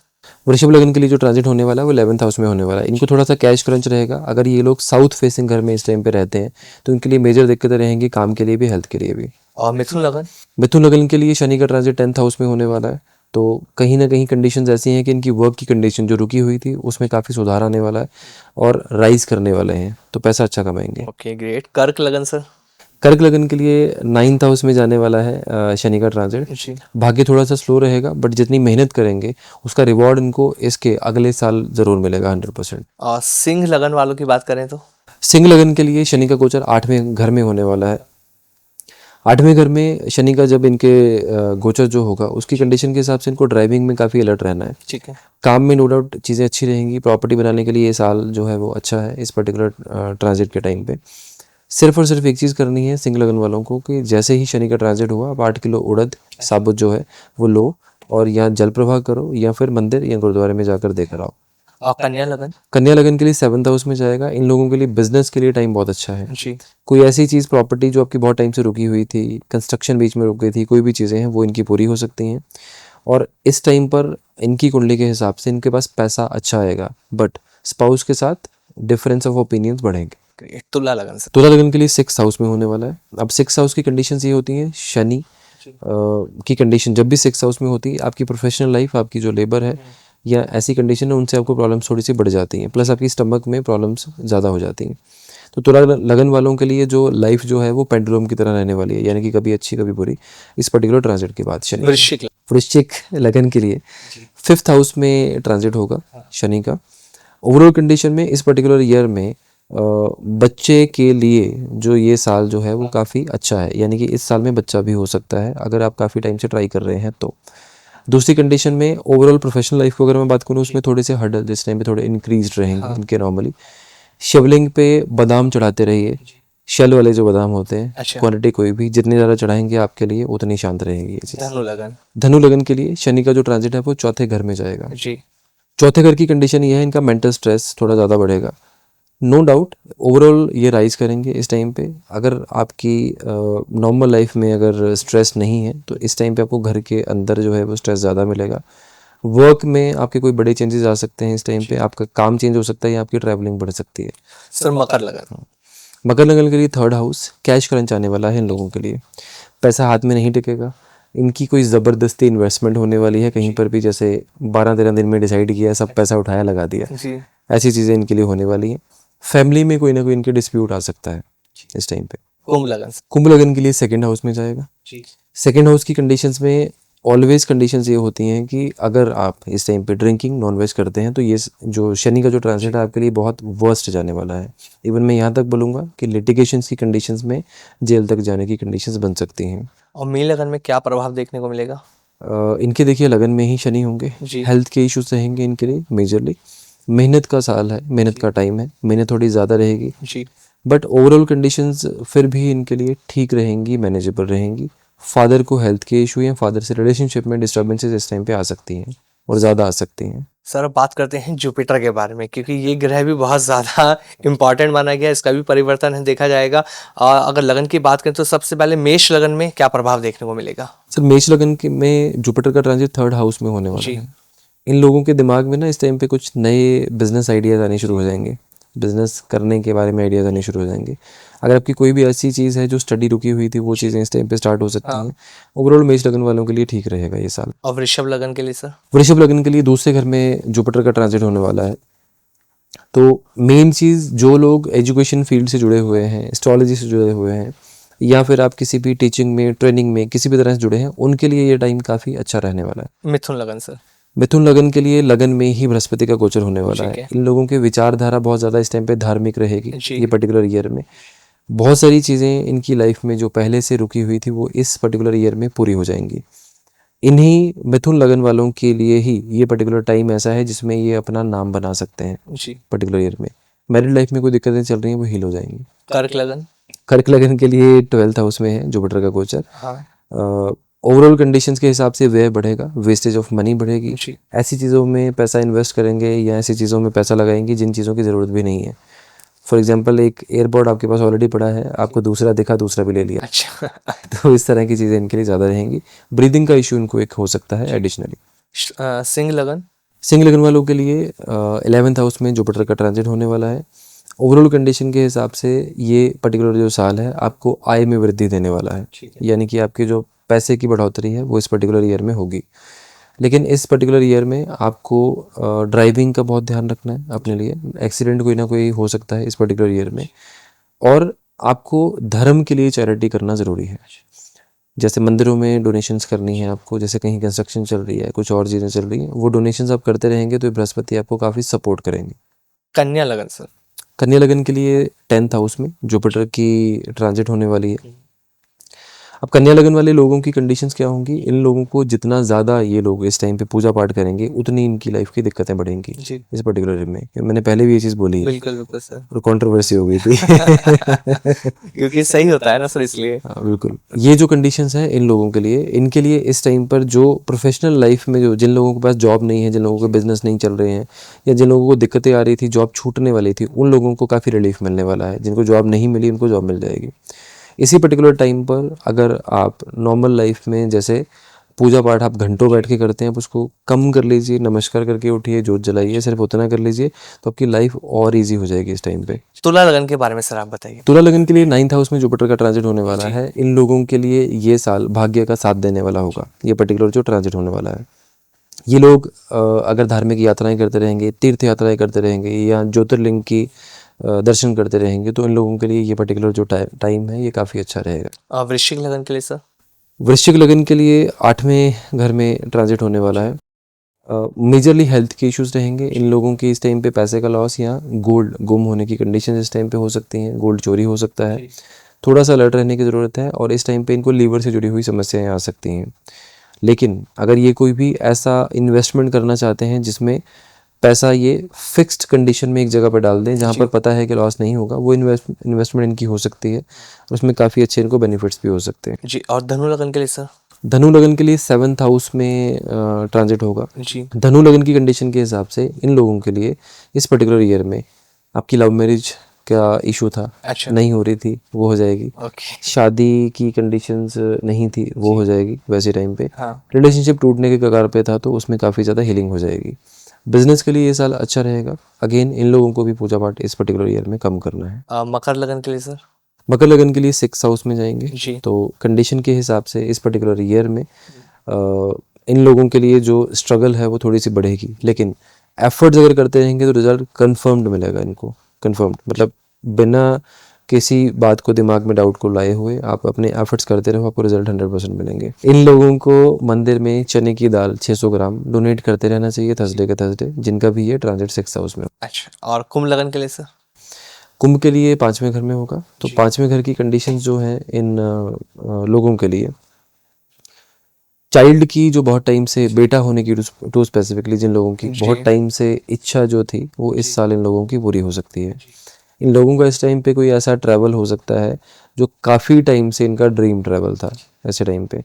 वृषभ लगन के लिए जो ट्रांजिट होने वाला है वो 11th हाउस में होने वाला है। इनको थोड़ा सा कैश क्रंच रहेगा। अगर ये लोग साउथ फेसिंग घर में इस टाइम पे रहते हैं तो इनके लिए मेजर दिक्कतें रहेंगी, काम के लिए भी, हेल्थ के लिए भी। और मिथुन लगन। मिथुन लगन के लिए शनि का ट्रांजिट 10th हाउस में होने वाला है, तो कहीं ना कहीं कंडीशंस ऐसी हैं कि इनकी वर्क की कंडीशन जो रुकी हुई थी उसमें काफ़ी सुधार आने वाला है और राइज करने वाले हैं, तो पैसा अच्छा कमाएंगे। Okay great. कर्क लगन सर। कर्क लगन के लिए 9th हाउस में जाने वाला है शनि का ट्रांजिट। जी भाग्य थोड़ा सा स्लो रहेगा, बट जितनी मेहनत करेंगे उसका रिवॉर्ड इनको इसके अगले साल ज़रूर मिलेगा 100%। और सिंह लगन वालों की बात करें तो। सिंह लगन के लिए शनि का गोचर 8वें घर में होने वाला है। 8वें घर में शनि का जब इनके गोचर जो होगा उसकी कंडीशन के हिसाब से इनको ड्राइविंग में काफ़ी अलर्ट रहना है। ठीक है। काम में नो डाउट चीज़ें अच्छी रहेंगी, प्रॉपर्टी बनाने के लिए ये साल जो है वो अच्छा है इस पर्टिकुलर ट्रांजिट के टाइम पे। सिर्फ और सिर्फ एक चीज़ करनी है सिंह लगन वालों को कि जैसे ही शनि का ट्रांजिट हुआ आप 8 किलो उड़द साबुत जो है वो लो और या जल प्रवाह करो या फिर मंदिर या गुरुद्वारे में जाकर देकर आओ। और कन्या लगन? कन्या लगन के लिए 7th हाउस में जाएगा। इन लोगों के लिए बिजनेस के लिए टाइम बहुत अच्छा है। जी। कोई ऐसी चीज़ प्रॉपर्टी जो आपकी बहुत टाइम से रुकी हुई थी, कंस्ट्रक्शन बीच में रुक गई थी, कोई भी चीज़ें हैं वो इनकी पूरी हो सकती हैं। और इस टाइम पर इनकी कुंडली के हिसाब से इनके पास पैसा अच्छा आएगा, बट स्पाउस के साथ डिफरेंस ऑफ ओपिनियंस बढ़ेंगे। तुला लगन से? तुला लगन के लिए 6th हाउस में होने वाला है। अब 6th हाउस की कंडीशंस ये होती हैं, शनि की कंडीशन जब भी 6th हाउस में होती है आपकी प्रोफेशनल लाइफ, आपकी जो लेबर है या ऐसी कंडीशन है उनसे आपको प्रॉब्लम्स थोड़ी सी बढ़ जाती हैं, प्लस आपकी स्टमक में प्रॉब्लम्स ज़्यादा हो जाती हैं। तो तुला लगन वालों के लिए जो लाइफ जो है वो पेंडुलम की तरह रहने वाली है, यानी कि कभी अच्छी कभी बुरी इस पर्टिकुलर ट्रांजिट के बाद। शनि वृश्चिक लगन के लिए 5th हाउस में ट्रांजिट होगा शनि का। ओवरऑल कंडीशन में इस पर्टिकुलर ईयर में बच्चे के लिए जो ये साल जो है वो काफ़ी अच्छा है, यानी कि इस साल में बच्चा भी हो सकता है अगर आप काफ़ी टाइम से ट्राई कर रहे हैं तो। दूसरी कंडीशन में ओवरऑल प्रोफेशनल लाइफ को अगर मैं बात करूँ उसमें थोड़े से हर्डल जिस टाइम पे थोड़े इंक्रीज रहेंगे इनके नॉर्मली। शिवलिंग पे बादाम चढ़ाते रहिए, शेल वाले जो बादाम होते हैं। अच्छा। क्वांटिटी कोई भी जितनी ज़्यादा चढ़ाएंगे आपके लिए उतनी शांत रहेगी ये चीज़। धनु लगन? धनु लगन के लिए शनि का जो ट्रांजिट है वो 4थे घर में जाएगा जी। 4थे घर की कंडीशन ये है इनका मेंटल स्ट्रेस थोड़ा ज़्यादा बढ़ेगा। नो डाउट ओवरऑल ये राइज करेंगे इस टाइम पे। अगर आपकी नॉर्मल लाइफ में अगर स्ट्रेस नहीं है तो इस टाइम पे आपको घर के अंदर जो है वो स्ट्रेस ज़्यादा मिलेगा। वर्क में आपके कोई बड़े चेंजेस आ सकते हैं इस टाइम पे, आपका काम चेंज हो सकता है या आपकी ट्रैवलिंग बढ़ सकती है। सर मकर लगन? मकर लगन के लिए 3rd हाउस कैश क्रंच आने वाला है इन लोगों के लिए। पैसा हाथ में नहीं टिकेगा, इनकी कोई ज़बरदस्ती इन्वेस्टमेंट होने वाली है कहीं पर भी, जैसे 12-13 दिन में डिसाइड किया सब पैसा उठाया लगा दिया जी। ऐसी चीज़ें इनके लिए होने वाली हैं। फैमिली में कोई ना कोई इनके डिस्प्यूट आ सकता है इस टाइम पे। कुंभ लगन? कुंभ लगन के लिए 2nd हाउस में जाएगा। 2nd हाउस की कंडीशंस में ऑलवेज कंडीशंस ये होती हैं कि अगर आप इस टाइम पे ड्रिंकिंग नॉनवेज करते हैं तो ये जो शनि का जो ट्रांजिट है आपके लिए बहुत वर्स्ट जाने वाला है। इवन मैं यहाँ तक बोलूँगा कि लिटिगेशंस की कंडीशंस में जेल तक जाने की कंडीशंस बन सकती हैं। और मीन लगन में क्या प्रभाव देखने को मिलेगा? इनके देखिए लगन में ही शनि होंगे, हेल्थ के इश्यूज रहेंगे इनके लिए मेजरली। मेहनत का साल है, मेहनत का टाइम है, मेहनत थोड़ी ज़्यादा रहेगी जी। बट ओवरऑल कंडीशंस फिर भी इनके लिए ठीक रहेंगी, मैनेजेबल रहेंगी। फादर को हेल्थ के इशू या फादर से रिलेशनशिप में डिस्टर्बेंसेस इस टाइम पे आ सकती हैं और ज़्यादा आ सकती हैं। सर अब बात करते हैं जुपिटर के बारे में, क्योंकि ये ग्रह भी बहुत ज़्यादा इम्पॉर्टेंट माना गया है, इसका भी परिवर्तन है देखा जाएगा। अगर लगन की बात करें तो सबसे पहले मेष लगन में क्या प्रभाव देखने को मिलेगा? सर मेष लगन के में जुपिटर का ट्रांजिट 3rd हाउस में होने वाला है। इन लोगों के दिमाग में ना इस टाइम पे कुछ नए बिजनेस आइडियाज़ आने शुरू हो जाएंगे, बिजनेस करने के बारे में आइडियाज़ आने शुरू हो जाएंगे। अगर आपकी कोई भी ऐसी चीज़ है जो स्टडी रुकी हुई थी वो चीज़ें इस टाइम पे स्टार्ट हो सकती हैं। ओवरऑल मेष लगन वालों के लिए ठीक रहेगा ये साल। और वृषभ लगन के लिए सर? वृषभ लगन के लिए 2रे घर में जुपिटर का ट्रांजिट होने वाला है। तो मेन चीज़ जो लोग एजुकेशन फील्ड से जुड़े हुए हैं, एस्ट्रोलॉजी से जुड़े हुए हैं या फिर आप किसी भी टीचिंग में, ट्रेनिंग में किसी भी तरह से जुड़े हैं उनके लिए ये टाइम काफ़ी अच्छा रहने वाला है। मिथुन लगन सर? मिथुन लगन के लिए लगन में ही बृहस्पति का गोचर होने वाला है। इन लोगों के विचारधारा बहुत ज़्यादा इस टाइम पे धार्मिक रहेगी ये पर्टिकुलर ईयर में। बहुत सारी चीज़ें इनकी लाइफ में जो पहले से रुकी हुई थी वो इस पर्टिकुलर ईयर में पूरी हो जाएंगी। इन्हीं मिथुन लगन वालों के लिए ही ये पर्टिकुलर टाइम ऐसा है जिसमें ये अपना नाम बना सकते हैं पर्टिकुलर ईयर में। मैरिड लाइफ में कोई दिक्कतें चल रही हैं वो हील हो जाएंगी। कर्क लगन? कर्क लगन के लिए 12th हाउस में है जुपिटर का गोचर। ओवरऑल कंडीशंस के हिसाब से व्यय बढ़ेगा, वेस्टेज ऑफ मनी बढ़ेगी। ऐसी चीज़ों में पैसा इन्वेस्ट करेंगे या ऐसी चीज़ों में पैसा लगाएंगे जिन चीज़ों की ज़रूरत भी नहीं है। फॉर एग्जांपल एक एयरपोर्ट आपके पास ऑलरेडी पड़ा है, आपको दूसरा दिखा दूसरा भी ले लिया। अच्छा। तो इस तरह की चीज़ें इनके लिए ज़्यादा रहेंगी। ब्रीदिंग का इशू इनको एक हो सकता है एडिशनली। सिंह लगन? सिंह लगन वालों के लिए 11th हाउस में जुपिटर का ट्रांजिट होने वाला है। ओवरऑल कंडीशन के हिसाब से ये पर्टिकुलर जो साल है आपको आय में वृद्धि देने वाला है, यानी कि आपके जो पैसे की बढ़ोतरी है वो इस पर्टिकुलर ईयर में होगी। लेकिन इस पर्टिकुलर ईयर में आपको ड्राइविंग का बहुत ध्यान रखना है अपने लिए। एक्सीडेंट कोई ना कोई हो सकता है इस पर्टिकुलर ईयर में। और आपको धर्म के लिए चैरिटी करना ज़रूरी है, जैसे मंदिरों में डोनेशंस करनी है आपको, जैसे कहीं कंस्ट्रक्शन चल रही है, कुछ और चीज़ें चल रही हैं, वो डोनेशंस आप करते रहेंगे तो बृहस्पति आपको काफ़ी सपोर्ट करेंगे। कन्या लगन सर? कन्या लगन के लिए 10th हाउस में जुपिटर की ट्रांजिट होने वाली है। अब कन्या लगन वाले लोगों की कंडीशंस क्या होंगी, इन लोगों को जितना ज़्यादा ये लोग इस टाइम पे पूजा पाठ करेंगे उतनी इनकी लाइफ की दिक्कतें बढ़ेंगी जी इस पर्टिकुलर में। मैंने पहले भी ये चीज़ बोली है बिल्कुल बिल्कुल सर। और कंट्रोवर्सी हो गई थी। क्योंकि सही होता है ना सर, इसलिए। हाँ बिल्कुल, ये जो कंडीशंस हैं इन लोगों के लिए, इनके लिए इस टाइम पर जो प्रोफेशनल लाइफ में जो जिन लोगों के पास जॉब नहीं है, जिन लोगों के बिजनेस नहीं चल रहे हैं, या जिन लोगों को दिक्कतें आ रही थी, जॉब छूटने वाली थी, उन लोगों को काफ़ी रिलीफ मिलने वाला है। जिनको जॉब नहीं मिली उनको जॉब मिल जाएगी इसी पर्टिकुलर टाइम पर। अगर आप नॉर्मल लाइफ में जैसे पूजा पाठ आप घंटों बैठ के करते हैं, आप उसको कम कर लीजिए, नमस्कार करके उठिए, जोत जलाइए, सिर्फ उतना कर लीजिए, तो आपकी लाइफ और इजी हो जाएगी इस टाइम पे। तुला लगन के बारे में सर आप बताइए। तुला लगन के लिए 9th हाउस में जुपिटर का ट्रांजिट होने वाला है। इन लोगों के लिए ये साल भाग्य का साथ देने वाला होगा, ये पर्टिकुलर जो ट्रांजिट होने वाला है। ये लोग अगर धार्मिक यात्राएं करते रहेंगे, तीर्थ यात्राएं करते रहेंगे, या ज्योतिर्लिंग की दर्शन करते रहेंगे, तो इन लोगों के लिए ये पर्टिकुलर जो टाइम है ये काफ़ी अच्छा रहेगा। वृश्चिक लगन के लिए सर। वृश्चिक लगन के लिए 8वें घर में ट्रांजिट होने वाला है। मेजरली हेल्थ के इश्यूज रहेंगे इन लोगों की इस टाइम पे। पैसे का लॉस या गोल्ड गुम होने की कंडीशन इस टाइम पे हो सकती हैं, गोल्ड चोरी हो सकता है, थोड़ा सा अलर्ट रहने की ज़रूरत है। और इस टाइम पे इनको लीवर से जुड़ी हुई समस्याएं आ सकती हैं। लेकिन अगर ये कोई भी ऐसा इन्वेस्टमेंट करना चाहते हैं जिसमें पैसा ये फिक्स्ड कंडीशन में एक जगह पर डाल दें जहाँ पर पता है कि लॉस नहीं होगा, वो इन्वेस्टमेंट इनकी हो सकती है, उसमें काफ़ी अच्छे इनको बेनिफिट्स भी हो सकते हैं जी। और धनु लगन के लिए सर। धनु लगन के लिए 7th हाउस में ट्रांजिट होगा जी। धनु लगन की कंडीशन के हिसाब से इन लोगों के लिए इस पर्टिकुलर ईयर में आपकी लव मैरिज का इशू था, अच्छा। नहीं हो रही थी, वो हो जाएगी। ओके। शादी की कंडीशंस नहीं थी, वो हो जाएगी वैसे टाइम पे। हाँ। रिलेशनशिप टूटने के कगार पे था, तो उसमें काफ़ी ज़्यादा हीलिंग हो जाएगी। बिजनेस के लिए ये साल अच्छा रहेगा। अगेन इन लोगों को भी पूजा पाठ इस पर्टिकुलर ईयर में कम करना है। मकर लगन के लिए सर। मकर लगन के लिए 6th हाउस में जाएंगे, जी। तो कंडीशन के हिसाब से इस पर्टिकुलर ईयर में इन लोगों के लिए जो स्ट्रगल है वो थोड़ी सी बढ़ेगी, लेकिन एफर्ट्स अगर करते रहेंगे तो रिजल्ट कंफर्म्ड मिलेगा इनको। कंफर्म्ड मतलब बिना किसी बात को दिमाग में डाउट को लाए हुए आप अपने एफर्ट्स करते रहो, आपको रिजल्ट 100% मिलेंगे। इन लोगों को मंदिर में चने की दाल 600 ग्राम डोनेट करते रहना चाहिए थर्सडे के थर्सडे, जिनका भी ये ट्रांजिट 6th हाउस में। अच्छा। और कुंभ लगन के लिए सर। कुंभ के लिए 5वें घर में होगा, तो 5वें घर की कंडीशंस जो हैं इन लोगों के लिए, चाइल्ड की जो बहुत टाइम से बेटा होने की टू स्पेसिफिकली जिन लोगों की बहुत टाइम से इच्छा जो थी वो इस साल इन लोगों की पूरी हो सकती है। इन लोगों का इस टाइम पे कोई ऐसा ट्रैवल हो सकता है जो काफ़ी टाइम से इनका ड्रीम ट्रैवल था ऐसे टाइम पे,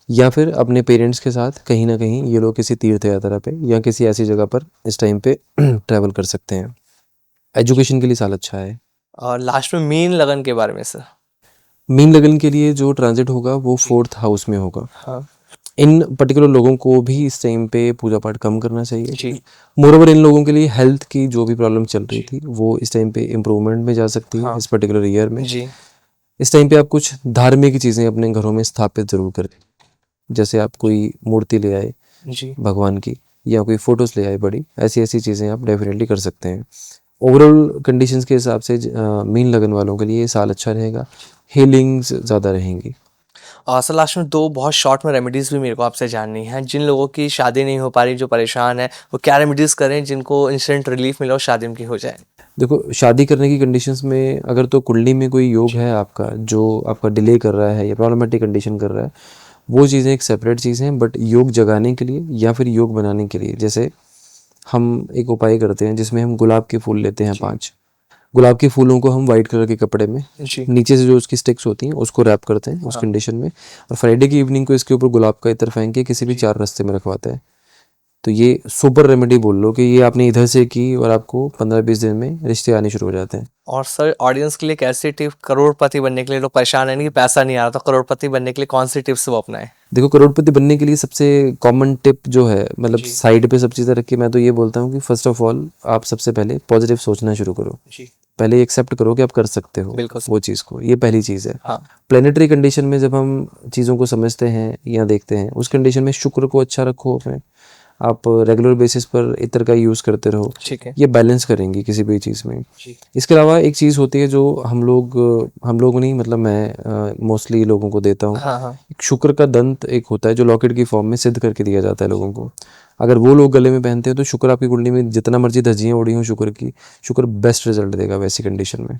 या फिर अपने पेरेंट्स के साथ कहीं ना कहीं ये लोग किसी तीर्थ यात्रा पे या किसी ऐसी जगह पर इस टाइम पे ट्रैवल कर सकते हैं। एजुकेशन के लिए साल अच्छा है। और लास्ट में मीन लगन के बारे में सर। मीन लगन के लिए जो ट्रांजिट होगा वो 4th हाउस में होगा। हाँ। इन पर्टिकुलर लोगों को भी इस टाइम पे पूजा पाठ कम करना चाहिए। जी। मोरओवर इन लोगों के लिए हेल्थ की जो भी प्रॉब्लम चल रही थी वो इस टाइम पे इम्प्रूवमेंट में जा सकती है। हाँ। इस पर्टिकुलर ईयर में जी। इस टाइम पे आप कुछ धार्मिक चीज़ें अपने घरों में स्थापित ज़रूर करें, जैसे आप कोई मूर्ति ले आए जी। भगवान की, या कोई फोटोज़ ले आए बड़ी, ऐसी ऐसी चीज़ें आप डेफिनेटली कर सकते हैं। ओवरऑल कंडीशंस के हिसाब से मीन लगन वालों के लिए ये साल अच्छा रहेगा, हीलिंग्स ज़्यादा रहेंगी। सर लास्ट में दो बहुत शॉर्ट में रेमेडीज़ भी मेरे को आपसे जाननी है। जिन लोगों की शादी नहीं हो पा रही, जो परेशान है, वो क्या रेमेडीज़ करें जिनको इंस्टेंट रिलीफ मिले और शादी उनकी हो जाए। देखो, शादी करने की कंडीशंस में अगर तो कुंडली में कोई योग है आपका जो आपका डिले कर रहा है या प्रॉब्लमेटिक कंडीशन कर रहा है, वो चीज़ें एक सेपरेट चीज़ हैं। बट योग जगाने के लिए या फिर योग बनाने के लिए, जैसे हम एक उपाय करते हैं जिसमें हम गुलाब के फूल लेते हैं 5 गुलाब के फूलों को हम वाइट कलर के कपड़े में जी। नीचे से जो उसकी स्टिक्स होती हैं उसको रैप करते हैं उस कंडीशन में, और फ्राइडे की इवनिंग को इसके ऊपर गुलाब का इत्र फेंक के किसी भी 4 रास्ते में रखवाते हैं। तो ये सुपर रेमेडी बोल लो कि ये आपने इधर से की और आपको 15-20 दिन में रिश्ते आने शुरू हो जाते हैं। और सर ऑडियंस के लिए कैसी टिप, करोड़पति बनने के लिए लोग परेशान है कि पैसा नहीं आ रहा, तो करोड़पति बनने के लिए कौन सी टिप्स वो अपनाएं। देखो, करोड़पति बनने के लिए सबसे कॉमन टिप जो है, मतलब साइड पे सब चीज़ें रख के मैं तो ये बोलता हूँ कि फर्स्ट ऑफ ऑल आप सबसे पहले पॉजिटिव सोचना शुरू करो। जी। पहले एक्सेप्ट करो कि आप कर सकते हो बिल्कुल वो चीज़ को, ये पहली चीज़ है। हाँ। प्लेनेटरी कंडीशन में जब हम चीज़ों को समझते हैं या देखते हैं, उस कंडीशन में शुक्र को अच्छा रखो अपने, आप रेगुलर बेसिस पर इत्र का यूज़ करते रहो, ठीक है। ये बैलेंस करेंगी किसी भी चीज़ में। जी। इसके अलावा एक चीज़ होती है जो हम लोग नहीं, मतलब मैं मोस्टली लोगों को देता हूँ। हाँ हाँ। एक शुक्र का दंत एक होता है जो लॉकेट की फॉर्म में सिद्ध करके दिया जाता है लोगों को। अगर वो लोग गले में पहनते हैं तो शुक्र आपकी कुंडली में जितना मर्जी धज्जियाँ उड़ी हों शुक्र की, शुक्र बेस्ट रिजल्ट देगा वैसी कंडीशन में।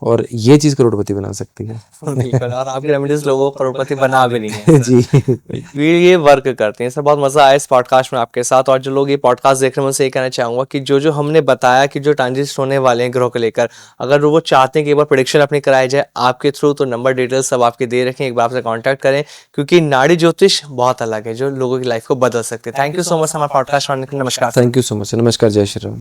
और ये चीज़ करोड़पति बना सकती है। बिल्कुल, और आपकी रेमेडीज लोगों को करोड़पति बना भी नहीं है जी। ये वर्क करते हैं सर। बहुत मजा आया इस पॉडकास्ट में आपके साथ। और जो लोग ये पॉडकास्ट देख रहे हैं उनसे ये कहना चाहूंगा कि जो जो हमने बताया कि जो ट्रांजिस्ट होने वाले हैं ग्रह को लेकर, अगर वो चाहते हैं कि एक बार प्रेडिक्शन अपनी कराई जाए आपके थ्रू, तो नंबर डिटेल्स सब आपके दे रखें, एक बार आपसे कॉन्टैक्ट करें, क्योंकि नाड़ी ज्योतिष बहुत अलग है जो लोगों की लाइफ को बदल सकते हैं। थैंक यू सो मच हमारा पॉडकास्ट। नमस्कार। Thank you so much. नमस्कार। जय श्री राम।